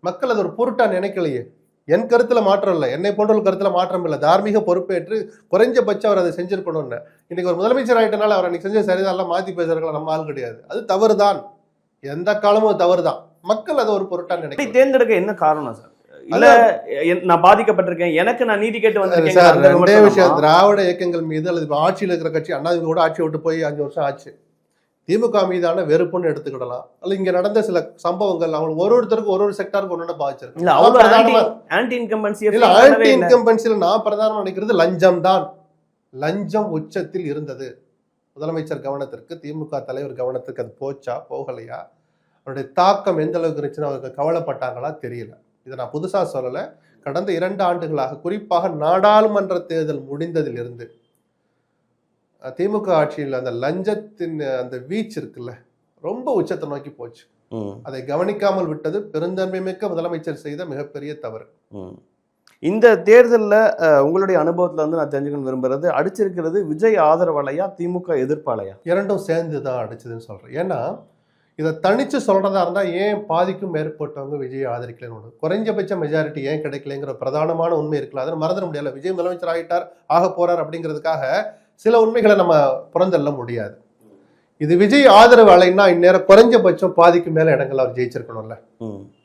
மக்கள் அது ஒரு பொருட்டா நினைக்கலையே. என் கருத்துல மாற்றம் இல்லை, என்னை போன்ற ஒரு கருத்துல மாற்றம் இல்லை. தார்மீக பொறுப்பேற்று குறைஞ்சபட்சம் அவர் அதை செஞ்சிருக்கணும்னு. இன்னைக்கு ஒரு முதலமைச்சர் ஆயிட்டனால அவர் அன்னைக்கு செஞ்ச சரிதான் மாத்தி பேசுறதுல நம்ம ஆள் கிடையாது. அது தவறுதான், எந்த காலமும் தவறுதான். மக்கள் அதை ஒரு பொருட்டா நினைக்க. தேர்ந்தெடுக்க என்ன காரணம் சார்? இல்ல நான் பாதிக்கப்பட்டிருக்கேன், எனக்கு நான் நீதி கேட்டு வந்திருக்கேன். சார், ரெண்டே விஷயம். திராவிட இயக்கங்கள் மீது அல்லது ஆட்சியில் இருக்கிற கட்சி அதிமுக கூட ஆட்சி விட்டு போய் 5 வருஷம் ஆச்சு. திமுக மீதான வெறுப்புன்னு எடுத்துக்கிடலாம். அல்ல இங்க நடந்த சில சம்பவங்கள் அவங்க ஒருத்தருக்கு ஒரு செக்டாருக்கு ஒன்னு பாதிச்சிருக்கு. ஆன்டி இன்கம்பன்சில நான் பிரதானம் நினைக்கிறது லஞ்சம் தான். லஞ்சம் உச்சத்தில் இருந்தது. முதலமைச்சர் கவனத்திற்கு, திமுக தலைவர் கவனத்திற்கு அது போச்சா போகலையா, அவருடைய தாக்கம் எந்த அளவுக்கு இருந்துச்சுன்னு அவருக்கு கவலைப்பட்டாங்களா தெரியல. இதை நான் புதுசா சொல்லல. கடந்த 2 ஆண்டுகளாக, குறிப்பாக நாடாளுமன்ற தேர்தல் முடிந்ததில் இருந்து திமுக ஆட்சியில் அந்த லஞ்சத்தின் அந்த வீச்சு இருக்குல்ல, ரொம்ப உச்சத்தை நோக்கி போச்சு. அதை கவனிக்காமல் விட்டது பெருந்தன்மை மிக்க முதலமைச்சர் செய்த மிகப்பெரிய தவறு. இந்த தேர்தலில் உங்களுடைய அனுபவத்துல வந்து நான் தெரிஞ்சுக்கணும் விரும்புறது, அடிச்சிருக்கிறது விஜய் ஆதரவாலையா திமுக எதிர்ப்பாலையா? இரண்டும் சேர்ந்து தான் அடிச்சதுன்னு சொல்றேன். ஏன்னா இதை தனிச்சு சொல்றதா இருந்தா ஏன் பாதிக்கும் மேற்பட்டவங்க விஜய் ஆதரிக்கலன்னு, குறைஞ்சபட்ச மெஜாரிட்டி ஏன் கிடைக்கலங்கிற பிரதானமான உண்மை இருக்குல்ல, அதை மறந்துட முடியல. விஜய் முதலமைச்சர் ஆகிட்டார், ஆக போறார் அப்படிங்கிறதுக்காக சில உண்மைகளை நம்ம புறந்தள்ள முடியாது. இது விஜய் ஆதரவு அலைன்னா இந்நேரம் குறைஞ்சபட்சம் பாதிக்கு மேல இடங்கள் அவர் ஜெயிச்சிருக்கணும்ல,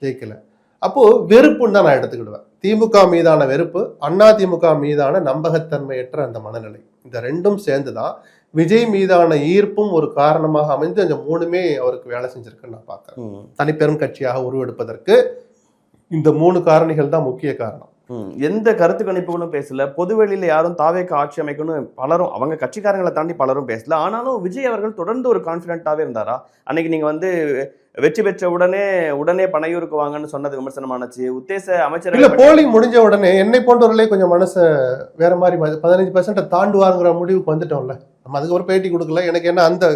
ஜெயிக்கல. அப்போ வெறுப்புன்னு தான் நான் எடுத்துக்கிடுவேன். திமுக மீதான வெறுப்பு, அதிமுக மீதான நம்பகத்தன்மையற்ற அந்த மனநிலை, இந்த ரெண்டும் சேர்ந்துதான் விஜய் மீதான ஈர்ப்பும் ஒரு காரணமாக அமைந்து அந்த 3மே அவருக்கு வேலை செஞ்சிருக்குன்னு நான் பார்க்கிறேன். தனிப்பெரும் கட்சியாக உருவெடுப்பதற்கு இந்த 3 காரணிகள் தான் முக்கிய காரணம். எந்த கருத்து கணிப்புகளும் பேசல, பொதுவெளியில யாரும் தாவேக்கு ஆட்சி அமைக்கணும் பலரும், அவங்க கட்சிக்காரங்களை தாண்டி பலரும் பேசல. ஆனாலும் விஜய் அவர்கள் தொடர்ந்து ஒரு கான்பிடென்ட்டாவே இருந்தாரா? அன்னைக்கு நீங்க வந்து வெற்றி பெற்ற உடனே பனையூருக்கு வாங்கன்னு சொன்னது விமர்சனமானச்சு. உத்தேச அமைச்சர் இல்ல, போலிங் முடிஞ்ச உடனே என்னை போன்றவர்களே கொஞ்சம் மனசை வேற மாதிரி 15% தாண்டுவாருங்கிற முடிவுக்கு வந்துட்டோம்ல. நம்ம அதுக்கு ஒரு பேட்டி கொடுக்கல. எனக்கு என்ன அந்த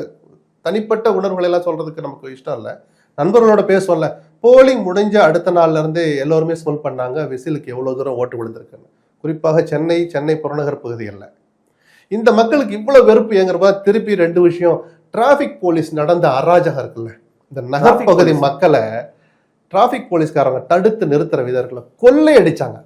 தனிப்பட்ட உணர்வுகளை எல்லாம் சொல்றதுக்கு நமக்கு இஷ்டம் இல்லை. நண்பர்களோட பேசுவோம்ல, போலிங் முடிஞ்ச அடுத்த நாள்ல இருந்து எல்லோருமே சொல் பண்ணாங்க விசிலுக்கு எவ்வளவு தூரம் ஓட்டு விழுந்திருக்குன்னு. குறிப்பாக சென்னை புறநகர் பகுதிகளில் இந்த மக்களுக்கு இவ்வளவு வெறுப்பு ஏங்கிறப்ப திருப்பி 2 விஷயம். டிராபிக் போலீஸ் நடந்த அராஜகம் இருக்குல்ல, இந்த நகர்பகுதி மக்களை டிராபிக் போலீஸ்காரங்க தடுத்து நிறுத்துற விதத்துல கொள்ளை அடிச்சாங்க.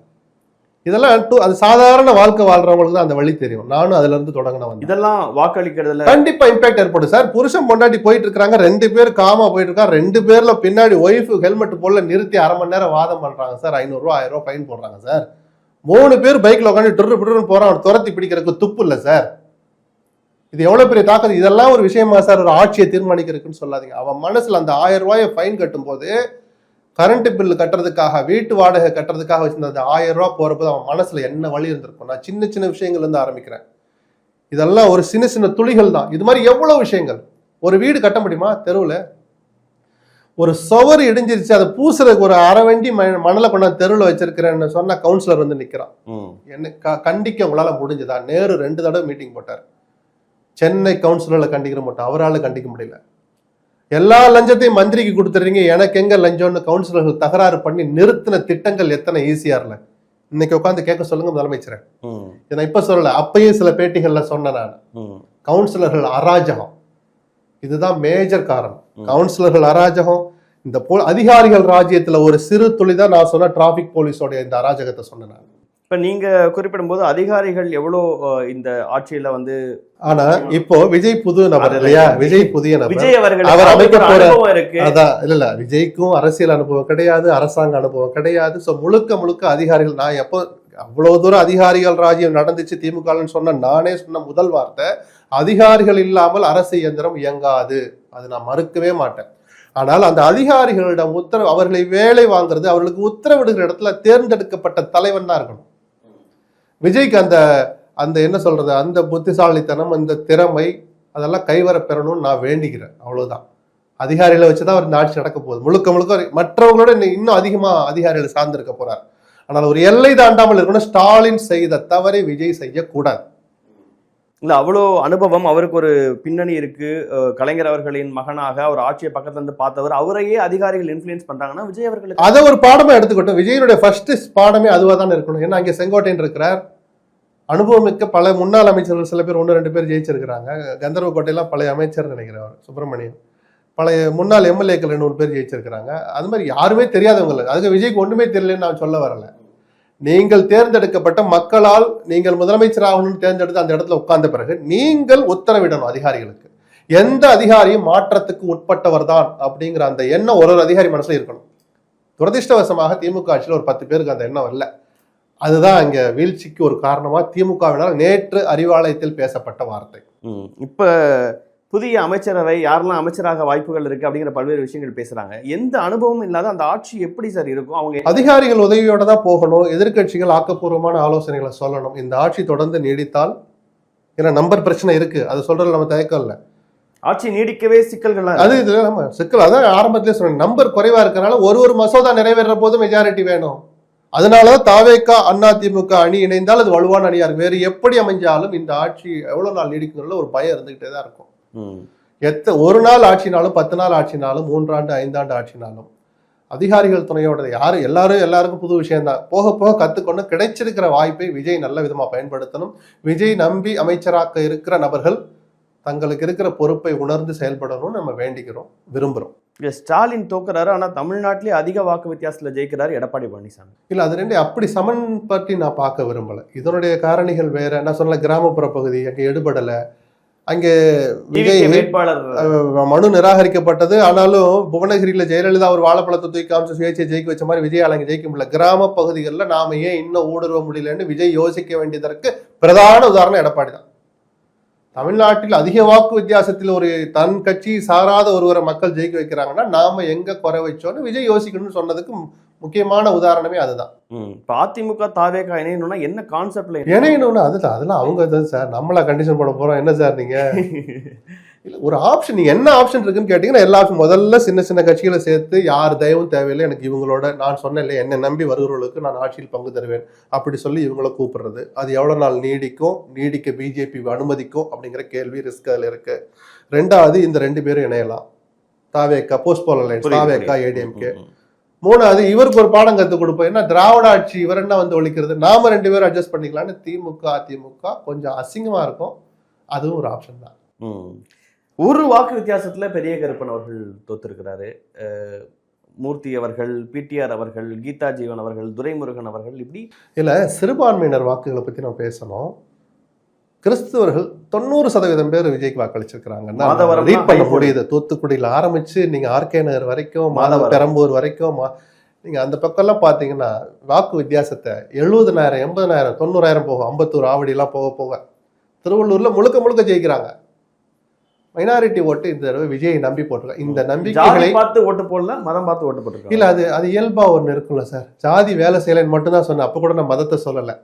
இதெல்லாம் அது சாதாரண வாழ்க்கை வாழ்றவங்களுக்கு தான் அந்த வழி தெரியும். நானும் அதுல இருந்து தொடங்கினவன். இதெல்லாம் வாக்களிக்கிறதுல கண்டிப்பா இம்பாக்ட் ஏற்படும் சார். புருஷன் பொண்டாட்டி போயிட்டு இருக்காங்க, 2 பேர் காமா போயிட்டு இருக்காங்க, 2 பேர்ல பின்னாடி ஒய்ஃப் ஹெல்மெட் போல நிறுத்தி 1/2 மணி நேரம் வாதம் பண்றாங்க சார். 500 ரூபா 1000 ரூபா ஃபைன் போடுறாங்க சார். 3 பேர் பைக்ல உட்காந்து டுரு போறான், துரத்தி பிடிக்கிறதுக்கு துப்பு இல்ல சார். இது எவ்வளவு பெரிய தாக்கம். இதெல்லாம் ஒரு விஷயமா சார் ஒரு ஆட்சியை தீர்மானிக்கிறதுக்குன்னு சொல்லாதீங்க. அவன் மனசுல அந்த 1000 ரூபாயை ஃபைன் கட்டும் போது, கரண்ட் பில்லு கட்டுறதுக்காக, வீட்டு வாடகை கட்டுறதுக்காக வச்சிருந்த அந்த 1000 ரூபா போறப்போது அவன் மனசுல என்ன வழி இருந்திருக்கும். நான் சின்ன விஷயங்கள் இருந்து ஆரம்பிக்கிறேன். இதெல்லாம் ஒரு சின்ன துளிகள் தான். இது மாதிரி எவ்வளவு விஷயங்கள். ஒரு வீடு கட்ட முடியுமா? தெருவுல ஒரு சுவர் இடிஞ்சிருச்சு, அதை பூசுறதுக்கு ஒரு அரை வண்டி மணலை கொண்டாந்து தெருவில் வச்சிருக்கிறேன்னு சொன்னா கவுன்சிலர் வந்து நிக்கிறான். என்ன கண்டிக்க உங்களால முடிஞ்சதா? நேரு 2 தடவை மீட்டிங் போட்டார். சென்னை கவுன்சிலர்ல கண்டிக்கிற மாட்டோம், அவரால் கண்டிக்க முடியல. எல்லா லஞ்சத்தையும் மந்திரிக்கு கொடுத்துறீங்க, எனக்கு எங்க லஞ்சம்னு கவுன்சிலர்கள் தகராறு பண்ணி நிறுத்தின திட்டங்கள் எத்தனை ஈஸியார்ல. இன்னைக்கு உட்காந்து கேட்க சொல்லுங்க முதலமைச்சரை. இதை இப்ப சொல்லல, அப்பயும் சில பேட்டிகள்ல சொன்னேன் நான். கவுன்சிலர்கள் அராஜகம், இதுதான் மேஜர் காரணம். கவுன்சிலர்கள் அராஜகம். இந்த அதிகாரிகள் ராஜ்யத்துல ஒரு சிறு துளி தான் நான் சொன்ன டிராபிக் போலீஸோட இந்த அராஜகத்தை சொன்னேன் நான். இப்ப நீங்க குறிப்பிடும் போது அதிகாரிகள் எவ்வளவு இந்த ஆட்சியில வந்து, ஆனா இப்போ விஜய் புது நபர் இல்லையா? விஜய் புதிய நபர். விஜய் அவர்கள் அவர் அமைக்க போற இருக்கு. அதான் இல்ல, விஜய்க்கும் அரசியல் அனுபவம் கிடையாது, அரசாங்க அனுபவம் கிடையாது. சோ முழுக்க அதிகாரிகள். நான் எப்போ அவ்வளவு தூரம் அதிகாரிகள் ராஜ்யம் நடந்துச்சு திமுகன்னு சொன்ன நானே சொன்ன முதல் வார்த்தை, அதிகாரிகள் இல்லாமல் அரசு இயந்திரம் இயங்காது அது நான் மறுக்கவே மாட்டேன். ஆனால் அந்த அதிகாரிகளிடம் அவர்களை வேலை வாங்குறது, அவர்களுக்கு உத்தரவிடுகிற இடத்துல தேர்ந்தெடுக்கப்பட்ட தலைவன் தான் இருக்கணும். விஜய்க்கு அந்த அந்த என்ன சொல்றது, அந்த புத்திசாலித்தனம், அந்த திறமை அதெல்லாம் கைவர பெறணும்னு நான் வேண்டிக்கிறேன். அவ்வளவுதான். அதிகாரிகளை வச்சுதான் அவர் இந்த ஆட்சி நடக்க போகுது. முழுக்க முழுக்க மற்றவங்களோட இன்னும் அதிகமா அதிகாரிகளை சார்ந்திருக்க போறார். ஆனால் ஒரு எல்லை தாண்டாமல் இருக்கணும். ஸ்டாலின் செய்த தவறை விஜய் செய்யக்கூடாது. இல்ல அவ்வளோ அனுபவம் அவருக்கு, ஒரு பின்னணி இருக்கு. கலைஞர் அவர்களின் மகனாக அவர் ஆட்சியை பக்கத்துல இருந்து பார்த்தவர், அவரையே அதிகாரிகள் இன்ஃப்ளூயன்ஸ் பண்றாங்கன்னா விஜய் அவர்களுக்கு அதை ஒரு பாடமா எடுத்துக்கிட்டோம். விஜயனுடைய ஃபர்ஸ்ட் பாடமே அதுவா தான் இருக்கணும். ஏன்னா அங்கே செங்கோட்டையன் இருக்கிறார், அனுபவம் மிக்க பல முன்னாள் அமைச்சர்கள் சில பேர் 1-2 பேர் ஜெயிச்சிருக்கிறாங்க. கந்தர்வ கோட்டையெல்லாம் பழைய அமைச்சர் நினைக்கிறவர் சுப்பிரமணியன், பழைய முன்னாள் எம்எல்ஏக்கள் 200 பேர் ஜெயிச்சிருக்கிறாங்க. அது மாதிரி யாருமே தெரியாதவங்க. அதுக்கு விஜய்க்கு ஒண்ணுமே தெரியலன்னு நான் சொல்ல வரல. நீங்கள் தேர்ந்தெடுக்கப்பட்ட மக்களால் நீங்கள் முதலமைச்சர் ஆகணும்னு தேர்ந்தெடுத்து அந்த இடத்துல உட்கார்ந்த பிறகு நீங்கள் உத்தரவிடணும் அதிகாரிகளுக்கு. எந்த அதிகாரியும் மாற்றத்துக்கு உட்பட்டவர் தான் அப்படிங்கிற அந்த எண்ணம் ஒரு அதிகாரி மனசுல இருக்கணும். துரதிருஷ்டவசமாக திமுக ஆட்சியில் ஒரு 10 பேருக்கு அந்த எண்ணம் வரல. அதுதான் அங்க வீழ்ச்சிக்கு ஒரு காரணமா திமுகவினால் நேற்று அறிவாலயத்தில் பேசப்பட்ட வார்த்தை. இப்ப புதிய அமைச்சரவை யாரெல்லாம் அமைச்சராக வாய்ப்புகள் இருக்கு அப்படிங்கிற பல்வேறு விஷயங்கள் பேசுறாங்க. எந்த அனுபவமும் இல்லாத அந்த ஆட்சி எப்படி சார் இருக்கும்? அவங்க அதிகாரிகள் உதவியோட தான் போகணும். எதிர்கட்சிகள் ஆக்கப்பூர்வமான ஆலோசனைகளை சொல்லணும். இந்த ஆட்சி தொடர்ந்து நீடித்தால், ஏன்னா நம்பர் பிரச்சனை இருக்கு, அது சொல்றது நம்ம தயக்கம் இல்லை. ஆட்சி நீடிக்கவே சிக்கல்கள் அது இதுல நம்ம சிக்கல். அதான் ஆரம்பத்திலே சொன்னேன், நம்பர் குறைவா இருக்கிறனால ஒரு மசோதா நிறைவேற போது மெஜாரிட்டி வேணும். அதனாலதான் தாவேகா அதிமுக அணி இணைந்தால் அது வலுவான அணியா இருக்கு. வேறு எப்படி அமைஞ்சாலும் இந்த ஆட்சி எவ்வளவு நாள் நீடிக்குங்கிறதுல ஒரு பயம் இருந்துகிட்டே தான் இருக்கும். ஒரு நாள் ஆட்சினாலும் 10 நாள் ஆட்சினாலும் 3 ஆண்டு 5 ஆண்டு ஆட்சினாலும் அதிகாரிகள் துணையோட எல்லாருக்கும் புது விஷயம் தான். போக போக கத்துக்கொண்டு கிடைச்சிருக்கிற வாய்ப்பை விஜய் நல்ல விதமா பயன்படுத்தணும். விஜய் நம்பி அமைச்சராக்க இருக்கிற நபர்கள் தங்களுக்கு இருக்கிற பொறுப்பை உணர்ந்து செயல்படணும்னு நம்ம வேண்டிக்கிறோம், விரும்புறோம். ஸ்டாலின் தோக்குறாரு, ஆனா தமிழ்நாட்டிலே அதிக வாக்கு வித்தியாசத்துல ஜெயிக்கிறாரு எடப்பாடி பழனிசாமி. இல்ல, அது ரெண்டு அப்படி சமன் பற்றி நான் பார்க்க விரும்பல. இதனுடைய காரணிகள் வேற. நான் சொன்ன கிராமப்புற பகுதி அங்கே எடுபடல. அங்கே விஜய் வேட்பாளர் மனு நிராகரிக்கப்பட்டது. ஆனாலும் புவனகிரியில ஜெயலலிதா ஒரு வாழைப்பழத்தை தூக்கி காமிச்சு சுயேட்சை ஜெயிக்க வச்ச மாதிரி விஜய் அங்கே ஜெயிக்க முடியல. கிராம பகுதிகளில் நாம ஏன் இன்னும் ஊடுருவ முடியலன்னு விஜய் யோசிக்க வேண்டியதற்கு பிரதான உதாரணம் எடப்பாடி தான். தமிழ்நாட்டில் அதிக வாக்கு வித்தியாசத்தில் ஒரு தன் கட்சி சாராத ஒருவரை மக்கள் ஜெயிக்க வைக்கிறாங்கன்னா நாம எங்க குறை வச்சோன்னு விஜய் யோசிக்கணும்னு சொன்னதுக்கு முக்கியமான உதாரணமே அதுதான். அதிமுக தாவேகா இணையணும்னா என்ன கான்செப்ட்ல இணையணும்னா அதெல்லாம் அவங்க தான் சார். நம்மளா கண்டிஷன் போட போறோம் என்ன சார்? நீங்க இல்ல, ஒரு ஆப்ஷன், நீங்க என்ன ஆப்ஷன் இருக்குன்னு கேட்டீங்கன்னா எல்லா ஆப்ஷன். முதல்ல சின்ன சின்ன கட்சிகளை சேர்த்து யார் தயவும் தேவையில்லை, எனக்கு இவங்களோட நான் சொன்னேன் இல்லையா, என்னை நம்பி வருகிறவர்களுக்கு நான் ஆட்சியில் பங்கு தருவேன் அப்படி சொல்லி இவங்களை கூப்பிடுறது. அது எவ்வளவு நாள் நீடிக்க பிஜேபி அனுமதிக்கும் அப்படிங்கிற கேள்வி ரிஸ்க் அதுல இருக்கு. ரெண்டாவது, இந்த 2 பேரும் இணையலாம். தாவேகா போஸ்ட் போல் அலையன்ஸ், தாவேகா ஏடிஎம்கே. மூணாவது, இவருக்கு ஒரு பாடம் கற்றுக் கொடுப்போம். என்ன திராவிட ஆட்சி இவர் என்ன வந்து ஒழிக்கிறது, நாம 2 பேரும் அட்ஜஸ்ட் பண்ணிக்கலாம்னு திமுக அதிமுக கொஞ்சம் அசிங்கமா இருக்கும். அதுவும் ஒரு ஆப்ஷன் தான். ஒரு வாக்கு வித்தியாசத்துல பெரிய கருப்பன் அவர்கள் தோத்திருக்கிறாரு. மூர்த்தி அவர்கள், பிடிஆர் அவர்கள், கீதா ஜீவன் அவர்கள், துரைமுருகன் அவர்கள், இப்படி இல்ல சிறுபான்மையினர் வாக்குகளை பத்தி நம்ம பேசணும். கிறிஸ்துவர்கள் 90% பேர் விஜய்க்கு வாக்களிச்சிருக்கிறாங்க. ரீட் பண்ண முடியுது. தூத்துக்குடியில ஆரம்பிச்சு நீங்க ஆர்கே நகர் வரைக்கும், பெரம்பூர் வரைக்கும், நீங்க அந்த பக்கம் எல்லாம் பாத்தீங்கன்னா வாக்கு வித்தியாசத்தை 70,000 80,000 90,000 போகும். 51 ஆவடி எல்லாம் போக போக திருவள்ளூர்ல முழுக்க ஜெயிக்கிறாங்க. மைனாரிட்டி ஓட்டு இந்த தடவை விஜயை நம்பி போட்டிருக்காங்க. இந்த நம்பிக்கைகளை பார்த்து ஓட்டு போடல, மதம் பார்த்து ஓட்டு போட்டிருக்காங்க. இல்ல, அது இயல்பா ஒண்ணு இருக்குல்ல சார். ஜாதி வேலை செய்யலைன்னு மட்டும் தான் சொன்னேன். அப்ப கூட நான் மதத்தை சொல்லல.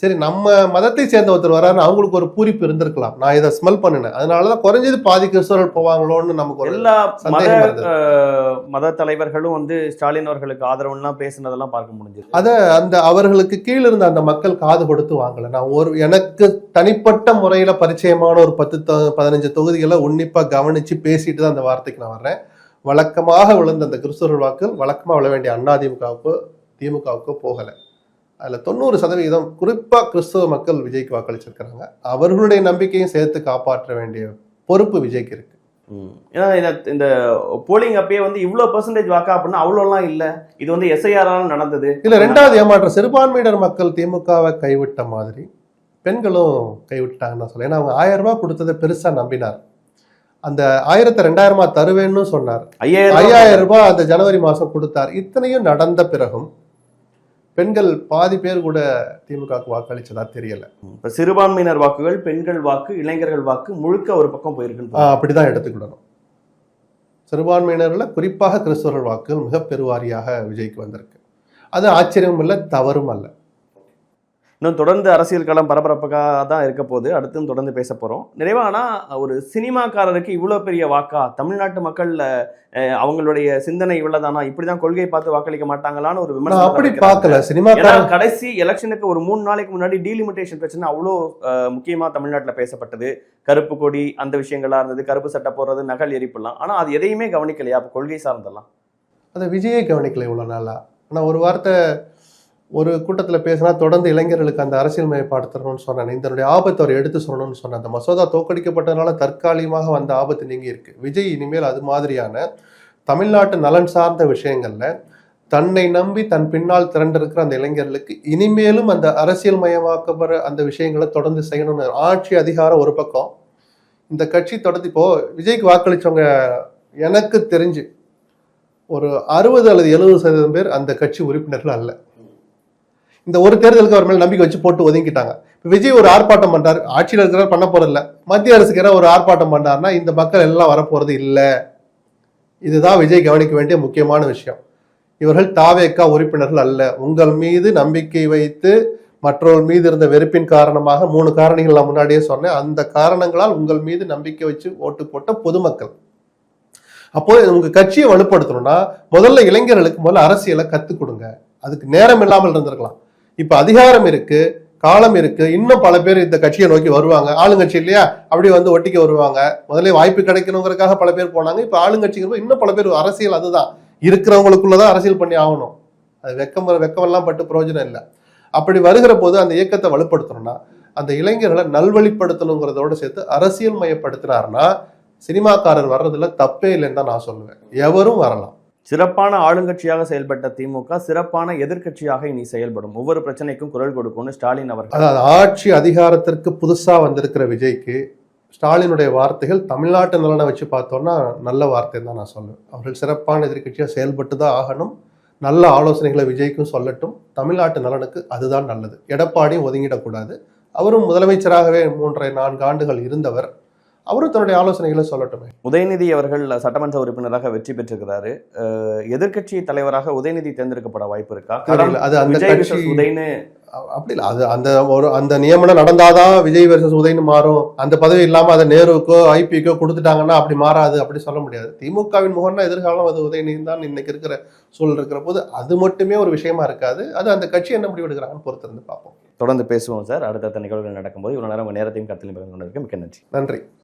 சரி, நம்ம மதத்தை சேர்ந்த ஒருத்தர் வரான்னு அவங்களுக்கு ஒரு பூரிப்பு இருந்திருக்கலாம். நான் இதை ஸ்மெல் பண்ணினேன். அதனாலதான் குறைஞ்சது பாதி கிறிஸ்தவர்கள் போவாங்களோன்னு நமக்கு எல்லா மத தலைவர்களும் வந்து ஸ்டாலின் அவர்களுக்கு ஆதரவுலாம் பேசினதெல்லாம் பார்க்க முடிஞ்சது. அந்த அவர்களுக்கு கீழே இருந்த அந்த மக்கள் காது கொடுத்து வாங்கல. நான் எனக்கு தனிப்பட்ட முறையில பரிச்சயமான ஒரு 10-15 தொகுதிகளை உன்னிப்பா கவனிச்சு பேசிட்டு தான் அந்த வார்த்தைக்கு நான் வர்றேன். வழக்கமாக விழுந்த அந்த கிறிஸ்தவர்கள் வாக்குகள் வழக்கமா விழ வேண்டிய அதிமுகவுக்கோ திமுகவுக்கோ போகல. அதுல 90% குறிப்பா கிறிஸ்தவ மக்கள் விஜய்க்கு வாக்களிச்சிருக்கிறாங்க. அவர்களுடைய நம்பிக்கையும் சேர்த்து காப்பாற்ற வேண்டிய பொறுப்பு விஜய்க்கு இருக்கு. ஏன்னா இந்த போலிங் அப்பயே வந்து இவ்வளவு பெர்சன்டேஜ் வாக்கா அப்படின்னா அவ்வளோலாம் இல்ல. இது வந்து எஸ்ஐஆரால் நடந்தது. இல்ல, 2வது ஏமாற்றம், சிறுபான்மையினர் மக்கள் திமுகவை கைவிட்ட மாதிரி பெண்களும் கைவிட்டாங்கன்னு சொல்ல. ஏன்னா அவங்க 1000 ரூபாய் கொடுத்ததை பெருசா நம்பினார். அந்த 1000 2000 தருவேன்னு சொன்னார். 5000 ரூபாய் அந்த ஜனவரி மாசம் கொடுத்தார். இத்தனையும் நடந்த பிறகும் பெண்கள் பாதி பேர் கூட திமுகவுக்கு வாக்களிச்சதா தெரியல. இப்ப சிறுபான்மையினர் வாக்குகள், பெண்கள் வாக்கு, இளைஞர்கள் வாக்கு முழுக்க ஒரு பக்கம் போயிருக்கு. அப்படிதான் எடுத்துக்கிடணும். சிறுபான்மையினரில் குறிப்பாக கிறிஸ்தவர்கள் வாக்குகள் மிக பெருவாரியாக விஜய்க்கு வந்திருக்கு. அது ஆச்சரியமும் இல்லை, தவறும் அல்ல. இன்னும் தொடர்ந்து அரசியல் களம் பரபரப்பாக தான் இருக்க போது, அடுத்தும் தொடர்ந்து பேச போகிறோம். நிறைவானா ஒரு சினிமாக்காரருக்கு இவ்வளோ பெரிய வாக்கா, தமிழ்நாட்டு மக்கள் அவங்களுடைய சிந்தனை இவ்வளவுதானா, இப்படிதான் கொள்கை பார்த்து வாக்களிக்க மாட்டாங்களான்னு ஒரு நான் அப்படி விமர்சனம் பார்க்கல. சினிமாக்காரன் கடைசி எலெக்ஷனுக்கு ஒரு 3 நாளைக்கு முன்னாடி டீலிமிட்டேஷன் பிரச்சனை அவ்வளோ முக்கியமா தமிழ்நாட்டில் பேசப்பட்டது. கருப்பு கொடி அந்த விஷயங்களா இருந்தது, கருப்பு சட்டை போடுறது, நகல் எரிப்புலாம். ஆனா அது எதையுமே கவனிக்கலையா அப்போ கொள்கை சார்ந்தெல்லாம்? அதை விஜயே கவனிக்கல இவ்வளோ நாளா. ஆனால் ஒரு வார்த்தை ஒரு கூட்டத்தில் பேசினா தொடர்ந்து இளைஞர்களுக்கு அந்த அரசியல் மயப்படுத்தணும்னு சொன்னேன். இதனுடைய ஆபத்தை அவர் எடுத்து சொல்லணும்னு சொன்னேன். அந்த மசோதா தோற்கடிக்கப்பட்டதுனால தற்காலிகமாக வந்த ஆபத்து நீங்கி இருக்கு. விஜய் இனிமேல் அது மாதிரியான தமிழ்நாட்டு நலன் சார்ந்த விஷயங்கள்ல தன்னை நம்பி தன் பின்னால் திரண்டிருக்கிற அந்த இளைஞர்களுக்கு இனிமேலும் அந்த அரசியல் மயமாக்கப்படுற அந்த விஷயங்களை தொடர்ந்து செய்யணும்னு. ஆட்சி அதிகாரம் ஒரு பக்கம், இந்த கட்சி தொடர்ந்து இப்போ விஜய்க்கு வாக்களிச்சவங்க எனக்கு தெரிஞ்சு ஒரு 60 அல்லது 70% பேர் அந்த கட்சி உறுப்பினர்கள் அல்ல. இந்த ஒரு தேர்தலுக்கு அவர் மேல நம்பிக்கை வச்சு போட்டு ஒதுங்கிட்டாங்க. விஜய் ஒரு ஆர்ப்பாட்டம் பண்றாரு, ஆட்சியில் இருக்கிறார், பண்ண போறதில்ல. மத்திய அரசுக்கு ஒரு ஆர்ப்பாட்டம் பண்ணாருன்னா இந்த மக்கள் எல்லாம் வரப்போறது இல்லை. இதுதான் விஜய் கவனிக்க வேண்டிய முக்கியமான விஷயம். இவர்கள் தாவேகா உறுப்பினர்கள் அல்ல. உங்கள் மீது நம்பிக்கை வைத்து மற்றவர்கள் மீது இருந்த வெறுப்பின் காரணமாக 3 காரணிகள் நான் முன்னாடியே சொன்னேன். அந்த காரணங்களால் உங்கள் மீது நம்பிக்கை வச்சு ஓட்டு போட்ட பொதுமக்கள். அப்போ உங்க கட்சியை வலுப்படுத்தணும்னா முதல்ல இளைஞர்களுக்கு முதல்ல அரசியலை கத்துக் கொடுங்க. அதுக்கு நேரம் இல்லாமல் இருந்திருக்கலாம். இப்ப அதிகாரம் இருக்கு, காலம் இருக்கு, இன்னும் பல பேர் இந்த கட்சியை நோக்கி வருவாங்க. ஆளுங்கட்சி இல்லையா, அப்படி வந்து ஒட்டிக்க வருவாங்க. முதல்ல வாய்ப்பு கிடைக்கணுங்கிறதுக்காக பல பேர் போனாங்க. இப்ப ஆளுங்கட்சிக்கு இன்னும் பல பேர். அரசியல் அதுதான், இருக்கிறவங்களுக்குள்ளதான் அரசியல் பண்ணி ஆகணும். அது வெக்கமெல்லாம் பட்டு பிரயோஜனம் இல்லை. அப்படி வருகிற போது அந்த இயக்கத்தை வலுப்படுத்தணும்னா அந்த இளைஞர்களை நல்வழிப்படுத்தணுங்கிறதோட சேர்த்து அரசியல் மயப்படுத்தினார்னா சினிமாக்காரர் வர்றதுல தப்பே இல்லைன்னு தான் நான் சொல்லுவேன். எவரும் வரலாம். சிறப்பான ஆளுங்கட்சியாக செயல்பட்ட திமுக சிறப்பான எதிர்க்கட்சியாக இனி செயல்படும், ஒவ்வொரு பிரச்சனைக்கும் குரல் கொடுக்கும்னு ஸ்டாலின் அவர்கள். அதாவது ஆட்சி அதிகாரத்திற்கு புதுசா வந்திருக்கிற விஜய்க்கு ஸ்டாலினுடைய வார்த்தைகள் தமிழ்நாட்டு நலனை வச்சு பார்த்தோம்னா நல்ல வார்த்தை தான் நான் சொல்லுவேன். அவர்கள் சிறப்பான எதிர்க்கட்சியாக செயல்பட்டு தான் ஆகணும். நல்ல ஆலோசனைகளை விஜய்க்கும் சொல்லட்டும். தமிழ்நாட்டு நலனுக்கு அதுதான் நல்லது. எடப்பாடியும் ஒதுங்கிடக்கூடாது. அவரும் முதலமைச்சராகவே 3.5-4 ஆண்டுகள் இருந்தவர். அவரும் தன்னுடைய ஆலோசனைகளை சொல்லட்டுமே. உதயநிதி அவர்கள் சட்டமன்ற உறுப்பினராக வெற்றி பெற்றிருக்கிறாரு. எதிர்க்கட்சி தலைவராக உதயநிதி தேர்ந்தெடுக்கப்பட வாய்ப்பு இருக்கா? அது அந்த கட்சி உதயன்னு அப்படி இல்லை. அது அந்த நியமனம் நடந்தாதான் விஜய் வெர்சஸ் உதயன்னு மாறும். அந்த பதவி இல்லாம அதை நேருக்கோ ஐபிக்கோ கொடுத்துட்டாங்கன்னா அப்படி மாறாது, அப்படி சொல்ல முடியாது. திமுகவின் முகம்னா எதிர்காலம் அது உதயநிதி தான் இன்னைக்கு இருக்கிற சூழல் இருக்கிற போது அது மட்டுமே ஒரு விஷயமா இருக்காது. அது அந்த கட்சி என்ன முடிவு எடுக்கிறாங்கன்னு பொறுத்திருந்து பார்ப்போம். தொடர்ந்து பேசுவோம் சார். அடுத்த நிகழ்வுகள் நடக்கும்போது இவ்வளவு நேரம் உங்க நேரத்தையும் கருத்தில் கொண்டிருக்க மிக்க நன்றி. நன்றி.